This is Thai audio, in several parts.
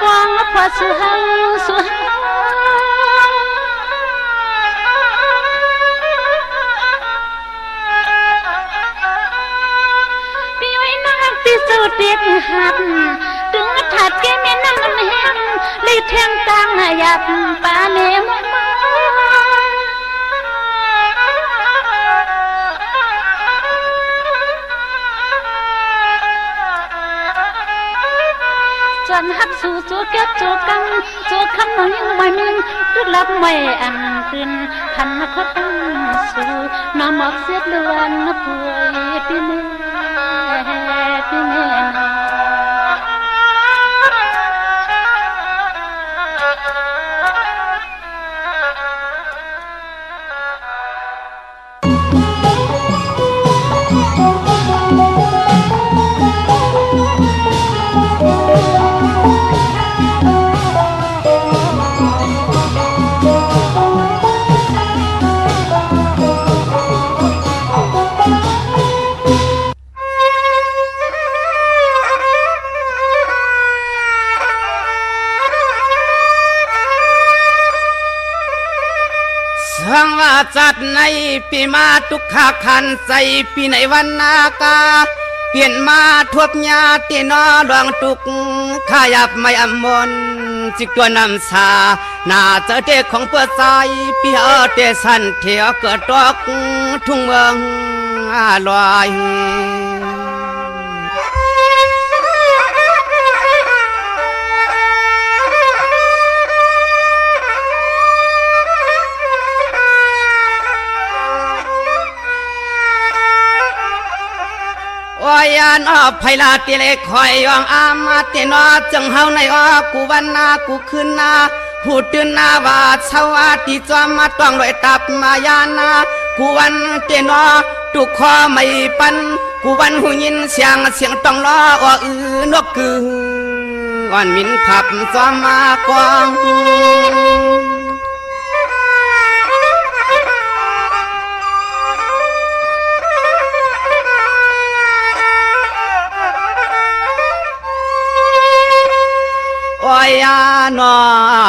ปองพอสุเฮาสุเฮาพี่ไว้นักที่สุดเด็ดหักถึงถัดแก่แม่น้ำแห้งเลยแทงตังหยับป่าเลี้ยมจนหักสู่โจแก้โจกังโจคำน้อยยังไม่มึนรึรับไม่อันขึ้นพันคดตั้งสู่น้ำหมอกเสียดล้วนป่วยพี่แม่พี่แม่สังว่าจัดในปีมาทุกขาขันใส่ปีในวันนากาเปลี่ยนมาทวบญาตินอดวงทุกข้ายับไม่อมนจิกตัวนำสาหน้าเจอเด็กของเพื่อใจปีเตสันเถียวเกิดตกทุ่งเมืองลอยวายานอไพลาติเลคอยยองอามาเตนอจังเฮาในกูวันนากูคืนนาหูตื่นนาวาสวาติจอมมาต้องรอยตับมายานากูวันเตนอตุกคอไม่ปันกูวันหูยินเสียงต้องรอนกกืออ่อนมินขับจอมมากวางโอ้ยนอ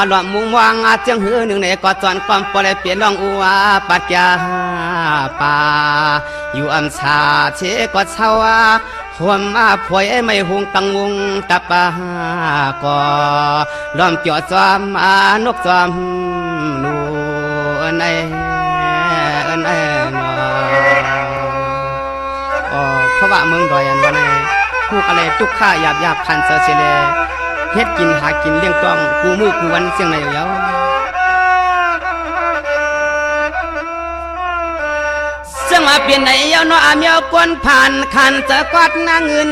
หลอมมุงวางจังหือหนึ่งในกอดจอนความปลายเปลี่ยนลองอัวปัจจาป่าอยู่อัมชาเชกอดเช้าหัวมาพวยไม่หุงตังมุงตะปาก็ล้อมเกี่ยวจอมนกจอมนูในนอเพราะว่าเมืองดอยอันวันนี้คู่อะไรทุกข้าหยาบคันเสือเสลเฮ็ดกินหากินเลี้ยงต้องกูมือกูวันเสียงไหนแล้วเสียงมาเปลี่ยนไหนเยาเนาะเมียวกวนผ่านขันจะกอดหน้าเงิน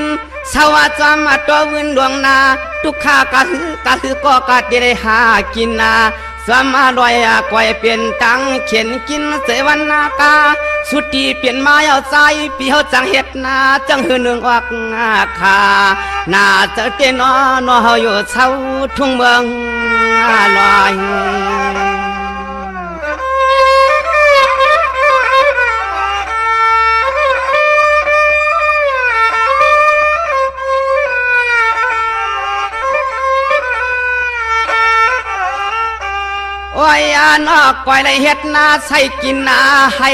สวัสดิ์มาตัววินดวงนาทุกข้ากะหืก็กะได้หากินนาสมาลอยกวยเปลี่ยนตังเขียนกินเสวันนากาสุดที่เปลี่ยนมาเอาใจปีเฮาจังเฮ็ดนาจังหือหนึ่งออกคานาเจอเตนอนอเฮาอยู่เช้าทุ่งเมืองลอยโอ้ยนอกปล่อยได้เฮ็ดนาใส่กินนาให้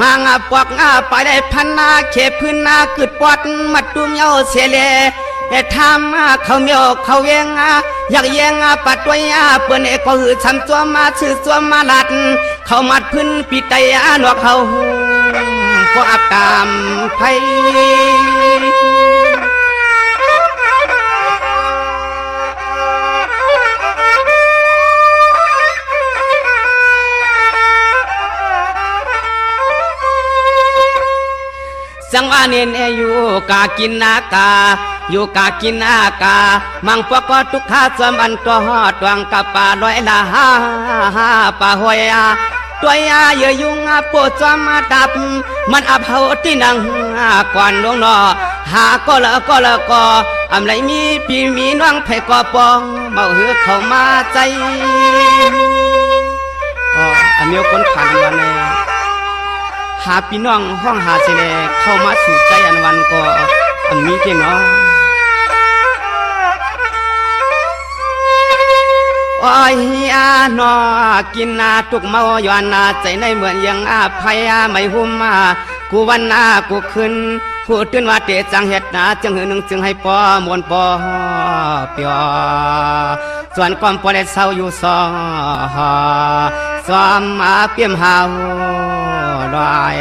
มังปวกไปได้พันนาเขพื้นนากึดปอดมัดตุ้มเยาเสเลทำเขาเมียวเขาเวงอยากเยงปัดด้วยเปิ้นก็หือทำตัวมาชื่อตัวมาลัดเขามัดพื้นปีไตหนวกเขาก็อับตามไผสังวานินอยู่กากินนากาอยู่กากินนากามังพวกก็ทุกข้าสมันตัวหอดวงกับป่าลอยละป่าหอยตัวยาเยยุงปวดจอมมาดับมันอับเฮาที่นังก่อนลงนอหาก็ละก็อำไรมีพี่มีน้องไผก็ปองเมาหือเข้ามาใจอันนี้คนขันวันนี้หาพี่น้องห้องหาเสลเข้ามาสู่ใจอันวันก็อันนี้เพียงเนาะ อ้อยอาหนอกินนาทุกเมาย้อนนาใจในเหมือนยังอาภัยไม่หุ้มมากูวันนากูขึ้นกูตื่นว่าเตจังเฮ็ดนาจังหือหนึ่งจึงให้ปอมวนปอเปียส่วนความปอได้เศร้าอยู่ซอซ้อมมาเปี่ยมหาวดอย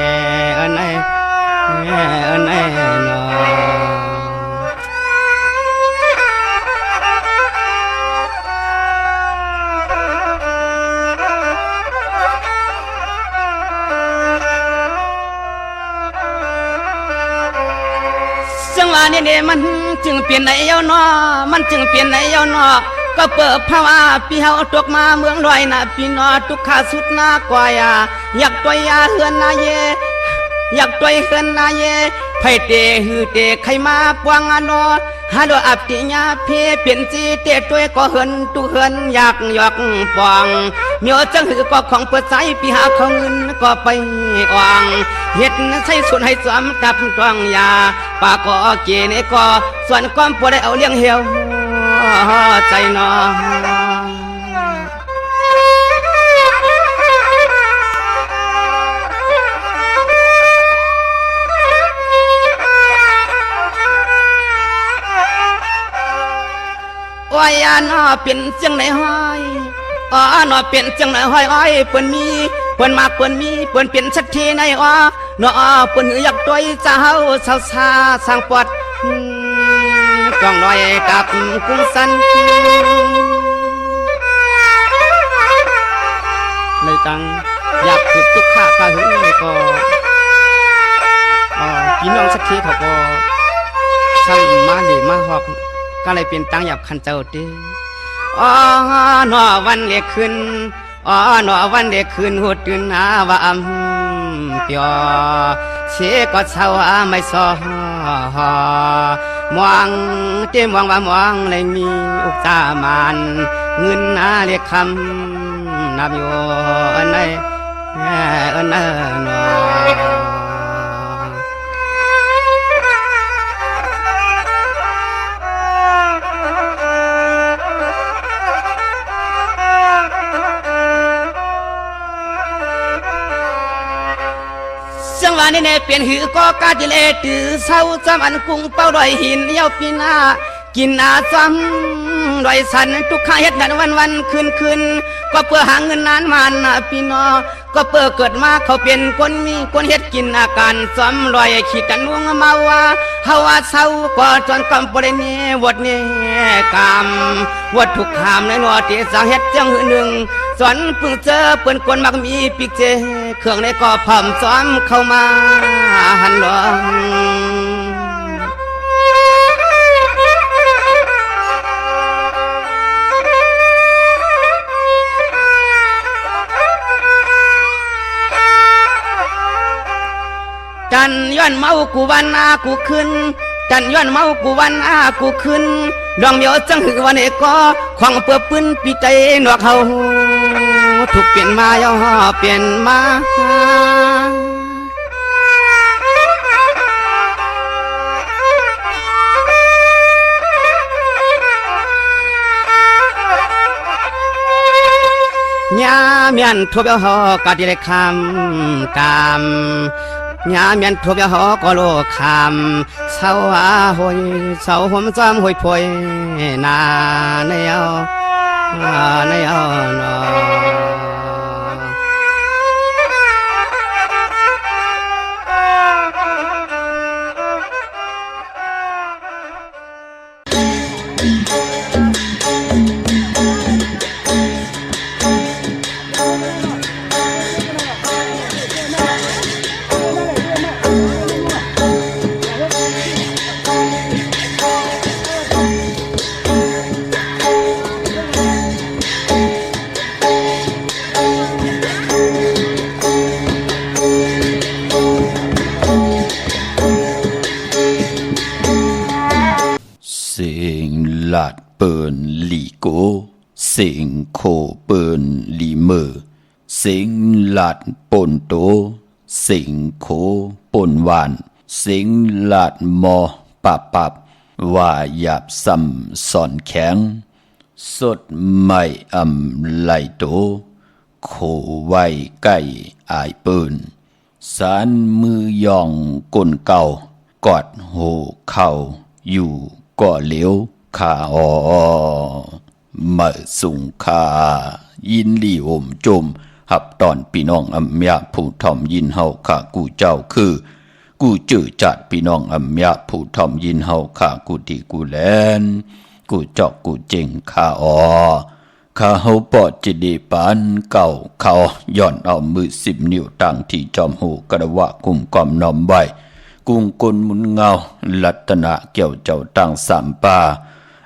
เอิ้นไอ้เอิ้นไอ้นอจังหวะนี้เนี่ยมันจึงเปลี่ยนไหนเยาวนอมันจึงเปลี่ยนไหนเยาวนอก็เปิดภาวะพี่เฮาตกมาเมืองลอยนะพี่นอทุกขาสุดหน้ากว่ายาอยากตัวยาเฮือนนาเยอยากตัวเฮือนนาเยไผเตหือเตใครมาปวงอนอฮาโดอับติญาเพเปลี่ยนจีเตตัวก็เฮือนตุเฮือนอยากหยอกปองเมียวจังหือก็ของเปิดใจพี่หาเขาเงินก็ไปอ่องเฮ็ดใส่ส่วนให้สวมดับตวงยาปากก็เกเนก็ส่วนความปวดได้เอาเลี้ยงเหี่ยวใจนออ้อยนอเป็นจังไหนห้อยนอเป็นจังไหนห้อยอ้อยเปิ้นมีเปิ้นมากเปิ้นมีเปิ้นเป็นสักทีในนอเปิ้นอยากตัวเจ้าสาวสร้างปอดจ้องน้อยกับกุ้งสันเลยจังอยากฝึกทุกข้ากะหึงก็พี่น้องสักทีเขาก็สั่งมาหรือมาหอกก็เลยเป็นตังหยับคันเจ้าเด้นอวันเล็กขึ้นนอวันเล็กขึ้นหัวตื่นหาว่าเปียเชก็เศร้าไม่ซอมองเต็มมองว่ามองเลยมีอุกตามานเงินนาเรียกคำนับอยู่อันไหนอันนั้นจังหวะนี้เนี่ยเปลี่ยนหือก็กาจิเลตือเศร้าจำอันกุ้งเป้าดอยหินเย้าปีนากินอาจำดอยสันทุกข้าเฮ็ดนั้นวันคืนก็เพื่อหาเงินนานมันพี่น้อก็เพื่อเกิดมาเขาเป็นคนมีคนเฮ็ดกินอาการซ้อมลอยขีดกันวงมาว่าเฮาว่าเศร้าก็จนกำปริเนวดเนกามวดทุกขามในนัวที่สังเฮ็ดจังหือหนึ่งสอนเพิ่งเจอเปิ้นคนมักมีปิกเจเครื่องในก็พร้อมซ้อมเข้ามาหันหลวงจันย้อนเมากูวันอากูขึ้นจันย้อนเมากูวันอากูขึ้นดองเมียวจังหือวันเอกก็ของเปื้อปืนปีใจหนวกเขาถูกเปลี่ยนมาย่อเปลี่ยนมาญาเมียนทุบหอกะดิเลยคำกามญาเมียนทุบหอก็โลคำเศร้าหอยเศร้าหอมซ้ำหอยพวยนาในเอาในเอานอลาดเปินหลีโกเสียงโคเปินหลีเมอเสียงลาดปนโตเสียงโคปนหวานเสียงลาดมอปับว่าหยาบซ้ำสอนแข็ง สดไม่ไหลโตโคไว้ใกล้อายเปิ้นสารมือยองก้นเก่ากอดโหเข่าอยู่ก่อเหลียวขามาสุงคายินลีโอมจมหับตอนพี่น้องอำยาผู้ทอมยินเฮาข้ากูเจ้าคือกูจื้อจัดพี่น้องอำยาผู้ทอมยินเฮาข้ากูดีกูแลนกูเจาะกูเจงข้าข้าเฮาปอดจิดีปานเก่าเขาย่อนเอามือ10 นิ้วตั้งที่จอมหูกระวะกุมกอมน้อมไว้กุ้งกลมุนเงาลัตนะเกี่ยวเจ้าตั้ง3 ป่า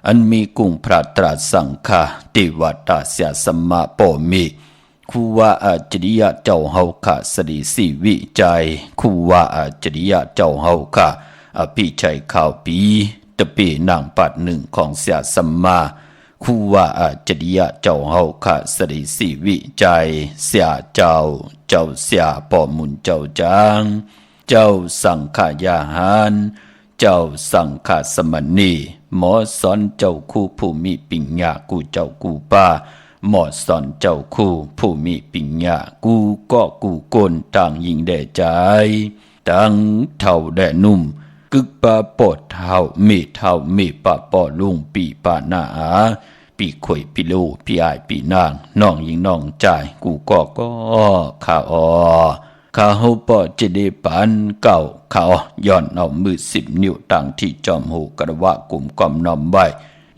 อันมีกุ้งพระตรัสสังฆาติวัตตาเสียสัมมาโปมิคูว่าอาจริยะเจ้าเฮาข้าสดีสีวิจัยคูว่าอาจริยะเจ้าเฮาข้าอภิชัยข่าวปีตะปีนางปัด1ของเสียสัมมาคูว่าอาจริยะเจ้าเฮาข้าสดีสีวิจัยเสียเจ้าเสียปอมุนเจ้าจางเจ้าสังฆายาหารเจ้าสังฆสมณีหมอสอนเจ้าคู่ผู้มีปิญญากูเจ้ากูป้าหมอสอนเจ้าคู่ผู้มีปิญญากูก็กูกนต่างยิงแด่ใจตั้งเท่าแด่นุ่มกึกปาปอดเท่ามีปาปอลุงปีปาหน้าปีข่อยปีโลปีอายปีนางน้องยิงน้องใจกูก็ข้าข้าเฮาปอจะได้ปานเก่าเขาย้อนเอามือ10 นิ้วตั้งที่จอมหูกระวะกลุ่มกอมน้อมไว้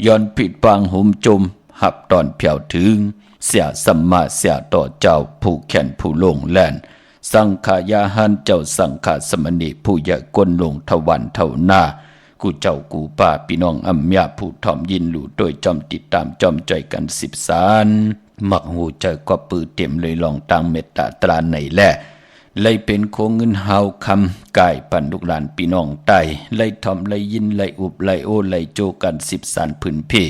ย้อนผิดปางหุมจมหับตอนเพียวถึงเสียสัมมาเสียต่อเจ้าผู้แขนผู้ลงแล่นสังขายาหันเจ้าสังฆสมณีผู้ใหญ่ก้นลงทวันเท่าหน้ากูเจ้ากูป้าพี่น้องอำยาผู้ทอมยินหลู่โดยจอมติดตามจอมใจกัน10 สารมักหูใจก็ปือเต็มเลยลองตั้งเมตตาตราไหนแลเลยเป็นโคเงินเฮาคำกายปันลูกหลานพี่น้องไตเลยทอมเลยยินเลยอุบเลยโอเลยโจกัน10 สารพื้นพี่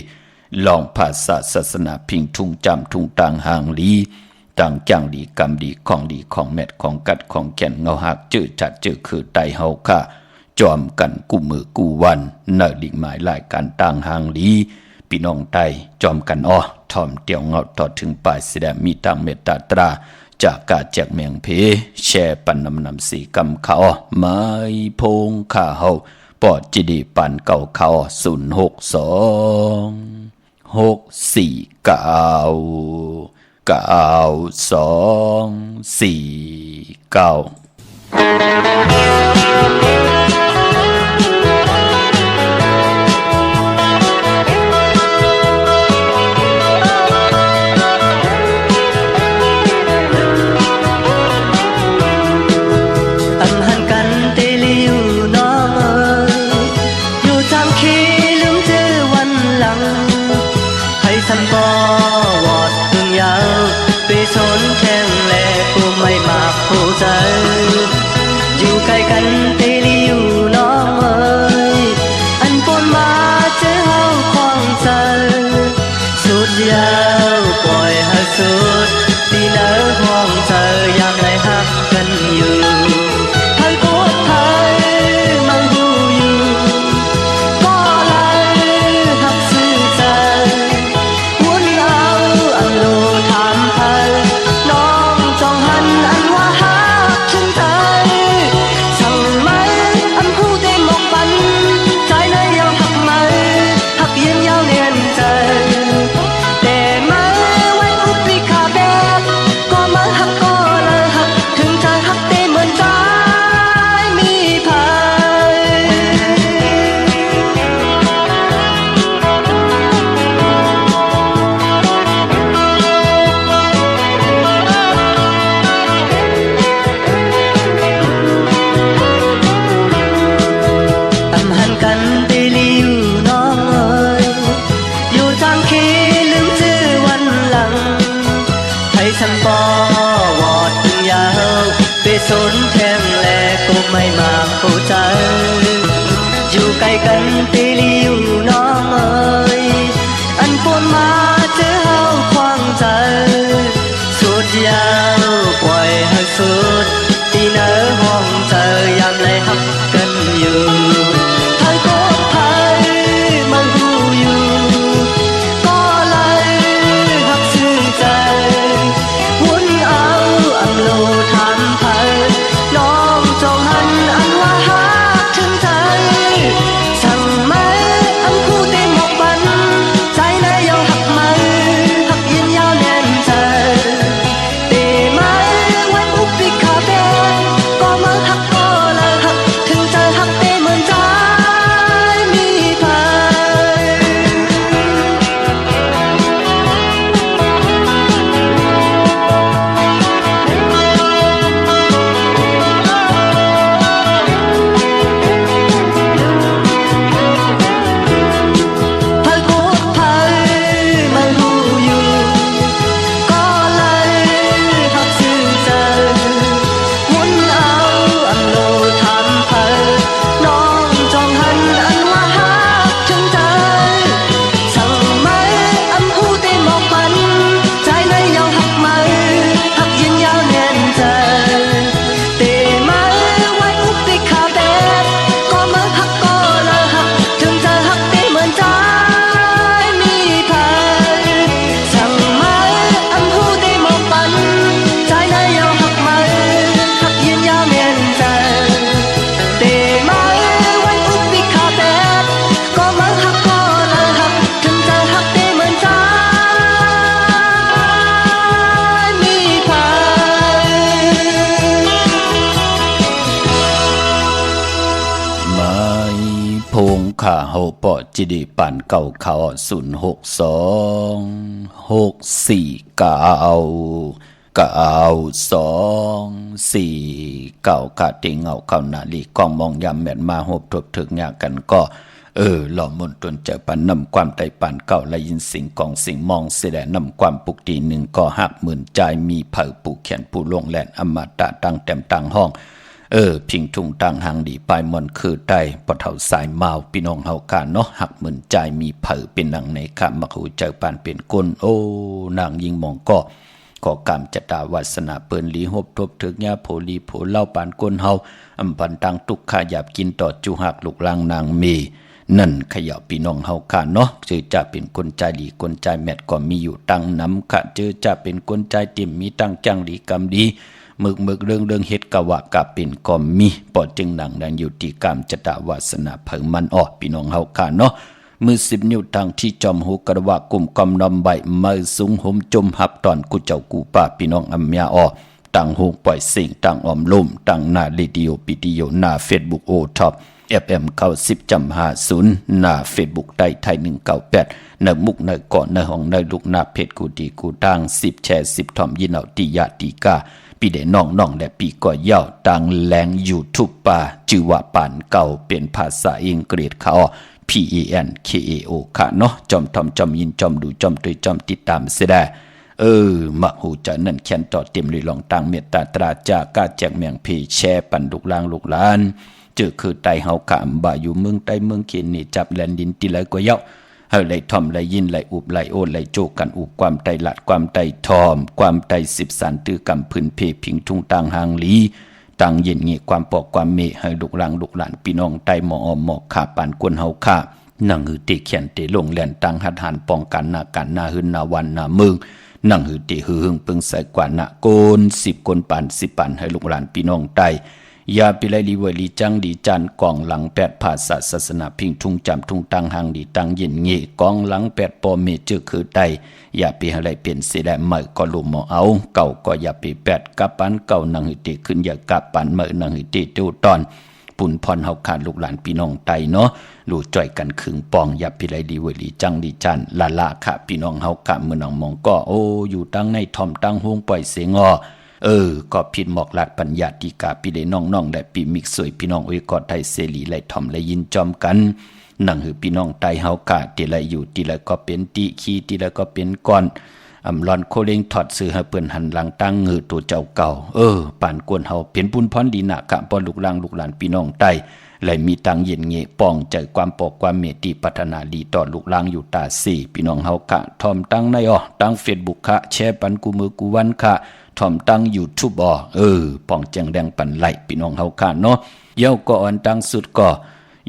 ลองภาษาศาสนาพิงทุ่งจำทุ่งต่างห่างลีต่างจังดีกรรมดีของแมดของกัดของแก่นเงาหักเจอจัดเจอคือไตเฮาค่ะจอมกันกูมือกูวันเนิลิหมายหลายการต่างห่างลีพี่น้องไตจอมกันทอมเตียวเงาต่อถึงปลายแสดงมีตั้งเมตตาตราจากกาแจกเมียงเพแช่ปันนำสีกำเขาไม้พงข้าเฮาปอดจิดีปันเก่าเขาอยู่ใกล้กันเตลีอยู่น้องเอ๋ยอันปนมาเจอเฮาคล้องใจสุดยาวปล่อยให้สุดตีเนื้อห้องเธอยามไหนฮักกันอยู่ไทยโคตรไทยมันดูอยู่ก็เลยฮักซื่อใจวุ่นเอาอันโลถามไทยน้องจองหันอันว่าฮักฉันใจสั่งไหมอันผู้เต็มอกปันใจในยาวหักไหมหักเย็นยาวเนียนใจแต่ไม่ไว้อุปคาแบบก็มาหักก็เลยหักถึงใจหักเต็มเหมือนใจมีภัยตำหันกันเตลีอยู่น้องเอ๋ยอยู่ทางคีลืมชื่อวันหลังไทยสันปอวอดถึงยาวไปสนแทงแลก็ไม่มาเข้าใจอยู่ใกล้กันเตลีอยู่น้องเอ๋ยอันปนมาเจอเฮาควางใจสุดยาวปล่อยให้สุดที่เนื้อห้องเธอยามไหนฮักกันอยู่ไทยก็ไทยมันรู้อยู่ก็เล เฮาปอจิดีปานเก่าเขา062 6464924 กะติงเอาเข้าหน้าลีกองมองยามแม่นมาโหบทบถึกยากันก็หล่อมนตนเจอปันนำความไต่ปานเก่าและยินสิ่งกองสิ่งมองเสดนำความปุกตีหนึ่งก็หักหมื่นใจมีเผาปูเขียนผู้ลงแหลนอมตะตั้งเต็มตั้งห้องพิงทุ่งตั้งหางดีปลายมอนคือได้ปะเท่าสายเมาพี่น้องเฮากาเนาะหักหมื่นใจมีเผาเป็นนางในข้ามมาหูเจอปานเป็นก้นนางยิงมองก็กรรมจตาวาสนาเปิ้นลีหบทบถึกยาโพลีโผเล่าปานก้นเฮาอำปันตังตุกขายาบกินต่อจุหักลูกลางนางเมนั่นขยับพี่น้องเฮาค่ะเนาะเจอจะเป็นคนใจดีคนใจแมทก็มีอยู่ตั้งน้ำค่ะเจอจะเป็นคนใจเต็มมีตั้งจังดีกรรมดีมึกเรื่องเฮ็ดกะวะกะเป็นก็มีปอดจึงหนังดังอยู่ที่กรรมจตาวาสนาเพิ่งมันออกพี่น้องเฮาค่ะเนาะมือ10 นิ้วทางที่จอมหูกระวะกลุ่มกำนำใบมือสูงห่มจมหับตอนกูเจ้ากูป้าพี่น้องอำยาออตั้งหูปล่อยสิ่งตั้งออมลุ่มตั้งหน้าเรดิโอปิดิโอหน้า Facebook โอท็อปFM 90.50หน้า Facebook ได้ไทย198ในมุกในเกาะในห้องในลูกหน้าเพจกูดีกูตั้ง10แชร์10ทอมยินเอาติยาติกาปีเดน้องและปีก่อยาวตั้งแรง YouTube ป่าชื่อว่าปานเก่าเป็นภาษาอังกฤษเขาPANKAO ค่ะเนาะจอมทอมจอมยินจอมดูจอมด้วยจอมติดตามเสียได้มักหูจะนั่นแค้นต่อเต็มเลยลองต่างเมตตาตราจากาแจกแมงเพแชร์ปันลูกลางลูกหลานเจอคือไตเฮาขามบ่าอยู่เมืองใต้เมืองเขียนนี่จับแลนดินติเลยก็เยาเฮาไหลทอมไหลยินไหลอุบไหลโอนไหลโจกันอุบความไตหลัดความไตทอมความไต10สันตือกำพื้นเพพิงทุ่งต่างหางลีต่างเย็นงี้ความปอกความเมให้ลูกหลางลูกหลานพี่น้องไตหมออมหมอกขาปานกวนเฮาขานั่งหือเตเขียนเตลงแลนต่างหัดหันป้องกันหน้ากันหน้าหืนหน้าวันหน้าเมืองนั่งหือเตหือหึงปึงใส่กว่าหน้าโกน10 คนปาน10ปันให้ลูกหลานพี่น้องไตยาปิไลลีเวลีจังดีจันกองหลัง8ภาษาศาสนาพิงทุ่งจำทุ่งตังหางดีตังเย็นเงกองหลัง8ปอเมเจอคือไตอย่าไปอะไรเปลี่ยนเสียได้เมื่อก็ลุมหมอเอาเก่าก็อย่าไป8กับปันเก่านังหิติขึ้นอย่ากับปันเมื่อนังหิติดูตอนปุ่นพรเฮาขาดลูกหลานพี่น้องไตเนาะรู้จ่อยกันขึงปองอย่าปิไลลีเวลีจังดีจันละค่ะพี่น้องเฮาขาเมื่อนังมองก็อยู่ตั้งในทอมตั้งห้วงปล่อยเสียงก็ผิดหมอกหลัดปัญญาติกาพี่ได้น้องและปีมิกสวยพี่น้องกอดไทยเสรีไหลทอมและยินจอมกันนั่งหือพี่น้องไตเฮากะติไหลอยู่ติไหลก็เป็นติขี้ติไหลก็เป็นก้อนลอนโคเลงถอดซื้อให้เปิ้นหันหลังตั้งหือตัวเจ้าเก่าปานกวนเฮาเป็นปุ้นพรดีนะกะบ่ลูกหลางลูกหลานพี่น้องไตและมีตังเย็นเงป้องใจความปอกความเมติพัฒนาดีต่อลูกหลางอยู่ตา4พี่น้องเฮากะทอมตั้งในตั้ง Facebook ค่ะแชร์ปันกูมือกูวันค่ะทอมตั้ง YouTube ป้องแจงแดงปันไหลพี่น้องเฮาค่ะเนาะเย้าก็อ่อนตั้งสุดก็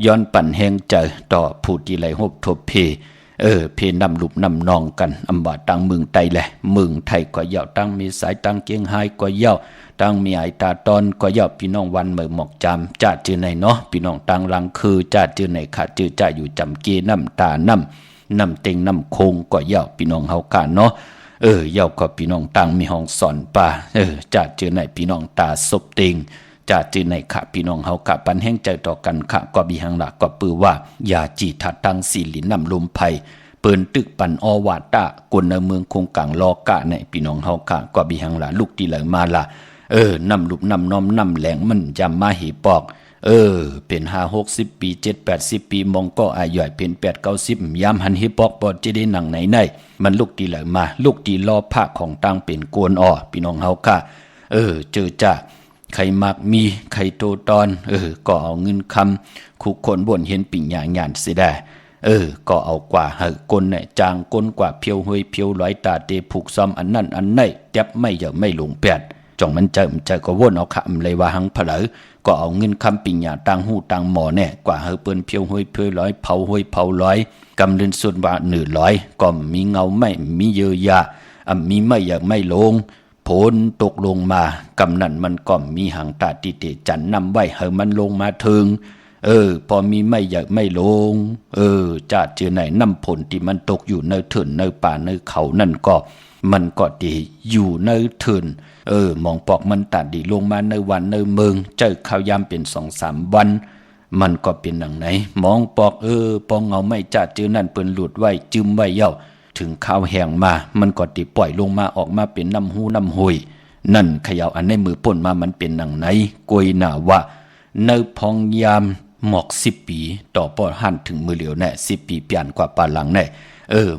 ย้อนปันแห่งใจต่อผู้ที่ไหลหบทบเพนำลุบนำนองกันอำว่าตั้งเมืองไทยแหละเมืองไทยก็เย้าตั้งมีสายตั้งเกียงไฮก็เย้าตั้งมีไอตาตอนก็เย้าพี่น้องวันเมื่อหมอกจำจ่าจือในเนาะพี่น้องตั้งลังคือจ่าจือในขาจือจ่าอยู่จำเกน้ำตาน้ำเต็งน้ำโคงก็เย้าพี่น้องเฮาค่ะเนาะเย้าก็พี่น้องตั้งมีห้องสอนป่าจ่าจือในพี่น้องตาศพเต็งจ่าจือในขะพี่น้องเฮากะปันแห้งใจต่อกันขะก็บีหังหลักก็ปือว่าอย่าจีทัดตั้งสีลินนำลมไผ่เปิ้นตึกปันอวาตะกวนในเมืองคงกลางลอกะในพี่น้องเฮากะก็บีหังหลักลูกที่ไหลมาละนำลุบนำน้อมนำแหลงมันยำมาหีปอกเป็น50-60 ปี70-80 ปีมองก็อายุเป็น8-90ยามหันหีปอกบ่จะได้หนังไหนมันลูกที่ไหลมาลูกที่รอภาคของตั้งเป็นกวนพี่น้องเฮากะเจอจ้าใครมักมีใครโตตอนก็เอาเงินคำคุกคนบ่นเห็นปิ่งหยางหยานเสียได้ก็เอากว่าก้นจางก้นกว่าเพียวห้วยเพียวลอยตาเตผูกซ้อมอันนั้นอันไหนเจ็บไม่อย่าไม่หลงแปดจ่องมันใจก็ว่นเอาคำเลยว่าหังเผลอก็เอาเงินคำปิ่งหยาตังหูตังหมอแน่กว่าเปิ้นเพียวห้วยเพียวลอยเผาห้วยเผาลอยกำเดินส่วนว่าหนือลอยก็มีเงาไม่มีเยอะยามีไม่อยากไม่ลงผลตกลงมากำนั้นมันก็มีหางตาติเตจันนำไว้ให้มันลงมาถึงพอมีไม่อยากไม่ลงจะเจอไหนน้ำผลที่มันตกอยู่ในเถินในป่าในเขานั่นก็มันก็ดีอยู่ในเถินมองปอกมันตัดดีลงมาในวันในเมืองเจอข้าวยามเป็น2-3 วัน มันก็เป็นดังไหนมองปอกปองเงาไม่จ่าจื้อนั่นเปิ้นหลุดไว้จึมไว้เย้าถึงข้าวแห้งมามันก็ติปล่อยลงมาออกมาเป็นน้ำหูน้ำหุยนั่นเขย่าอันในมือป่นมามันเป็นดังไหนกวยหน้าว่าเนื้อพองยามหมอก10 ปีต่อปอหันถึงมือเหลียวแน่10 ปีเปลี่ยนกว่าปาหลังแน่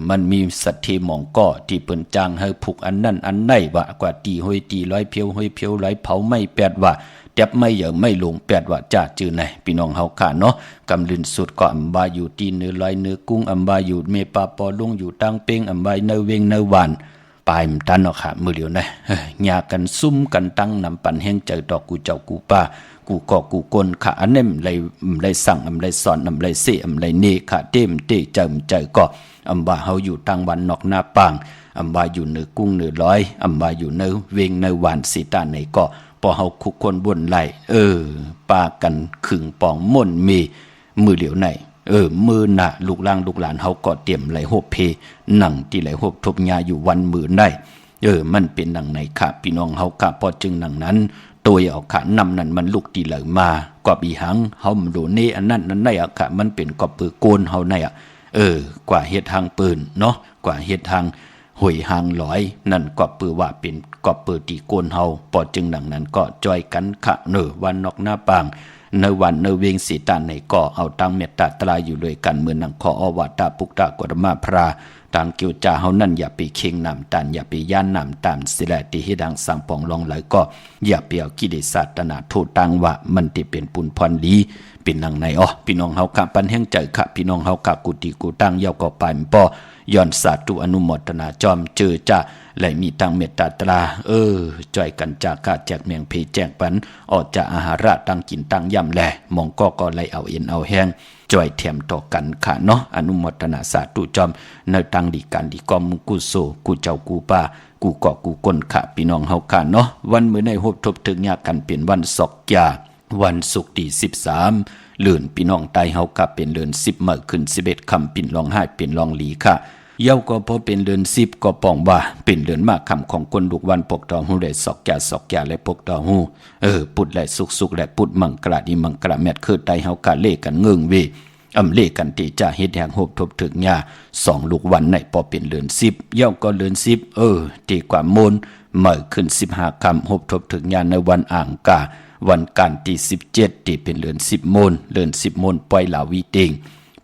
มันมีสัตว์ที่หมองก่อที่เปิ้นจางให้ผูกอันนั่นอันไหนว่ากว่าตีห้อยตีร้อยเพียวห้อยเพียวร้อยเผาไม่แปดว่าแทบไม่เหยอะไม่ลงแปดว่าจ่าจื้อไหนพี่น้องเฮาค่ะเนาะกำลินสุดก็อำบาอยู่ตีเนื้อลอยเนื้อกุ้งอำบาอยู่เมปาปอลุงอยู่ตังเป้งอำบาเนื้อเวงเนื้อหวานปลายมันตันเนาะค่ะมือเดียวนะหยากันซุ่มกันตั้งนำปันแห้งใจดอกกูเจ้ากูป้ากูก่อกูกลค่ะอันนั้นไรสั่งไรสอนไรเสไรเนค่ะเต็มเตเจิมใจก็อำบาเฮาอยู่ทางวันนอกหน้าปางอำบาอยู่เนื้อกุ้งเนื้อร้อยอำบาอยู่เนื้อเวงเนื้อหวานสีตาในก็พอเฮาคุกคนบนไหลปากันขึงปองม่นมีมือเหลียวไหนมือหน้าลูกหลานเฮาก็เตรียมไหลโหบเพหนังที่ไหลโหบทบยาอยู่วันมือได้มันเป็นดังไหนค่ะพี่น้องเฮาค่ะพอจึงดังนั้นตัวเอาค่ะนำนั้นมันลูกตีไหลมากว่าบีหังเฮามาดูนี่อันนั้นนั่นได้อ่ะค่ะมันเป็นกอบปือโกนเฮาในอ่ะกว่าเฮ็ดทางปืนเนาะกว่าเฮ็ดทางหวยหางหลอยนั่นก็ปือว่าเป็นก็ปือตีโกนเฮาพอจึงดังนั้นก็จอยกันค่ะวันนอกหน้าปางในวันในเวงสีตาในก็เอาตังเมตตาตรายอยู่ด้วยกันเหมือนนังขออวตาปุกตากรมาพราต่างเกี่ยวจาเฮานั่นอย่าไปเข่งนำตานอย่าไปย่านนำตามสิแลติให้ดังสังปองลองไหลก็อย่าเปียวกิเลสศาสนาโทษตังว่ามันที่เป็นปุนพรดีเป็นนังในพี่น้องเฮาค่ะปันแห่งใจค่ะพี่น้องเฮาค่ะกุฏิกูตั้งเยาก็ไปป้อย้อนสาธุอนุโมทนาจอมเจอจ้าและมีตังเมตตาตราจ่อยกันจากาแจกเมียงเพแจกปันออกจากอาหาระตั้งกินตั้งย่ำแลมองก็ไล่เอาเอ็นเอาแห้งจ่อยแถมต่อกันค่ะเนาะอนุโมทนาสาธุจอมในตังดีกันดีกอมกุโซกูเจ้ากูป้ากูเกาะกูก้นค่ะพี่น้องเฮาค่ะเนาะวันมื้อในฮบทบถึงยากันเปลี่ยนวันศอกยาวันศุกร์ที่13เลื่อนพี่น้องไตเฮาค่ะเป็นเลื่อน10มื้อขึ้น11ค่ำปิ่นร้องไห้เป็นร้องหลีค่ะเย้าก็พอเป็นเดือน10ก็ป้องว่าเป็นเดือนมากคำของคนลูกวันปกตอหูได้ศอกยาและปกตอหูปุดและสุกและปุดมังกระดีมังกระแมดคือไตเฮากะเลกันเงืองเวเลกันที่จะเฮ็ดแห่งโหบทบถึงยา2ลูกวันในพอเป็นเดือน10เย้าก็เดือน10ที่กว่ามูลเมื่อขึ้น15ค่ำโหบทบถึงยาในวันอ่างกาวันการที่17ที่เป็นเดือน10มูลเดือน10มูลปล่อยลาวีเต็ง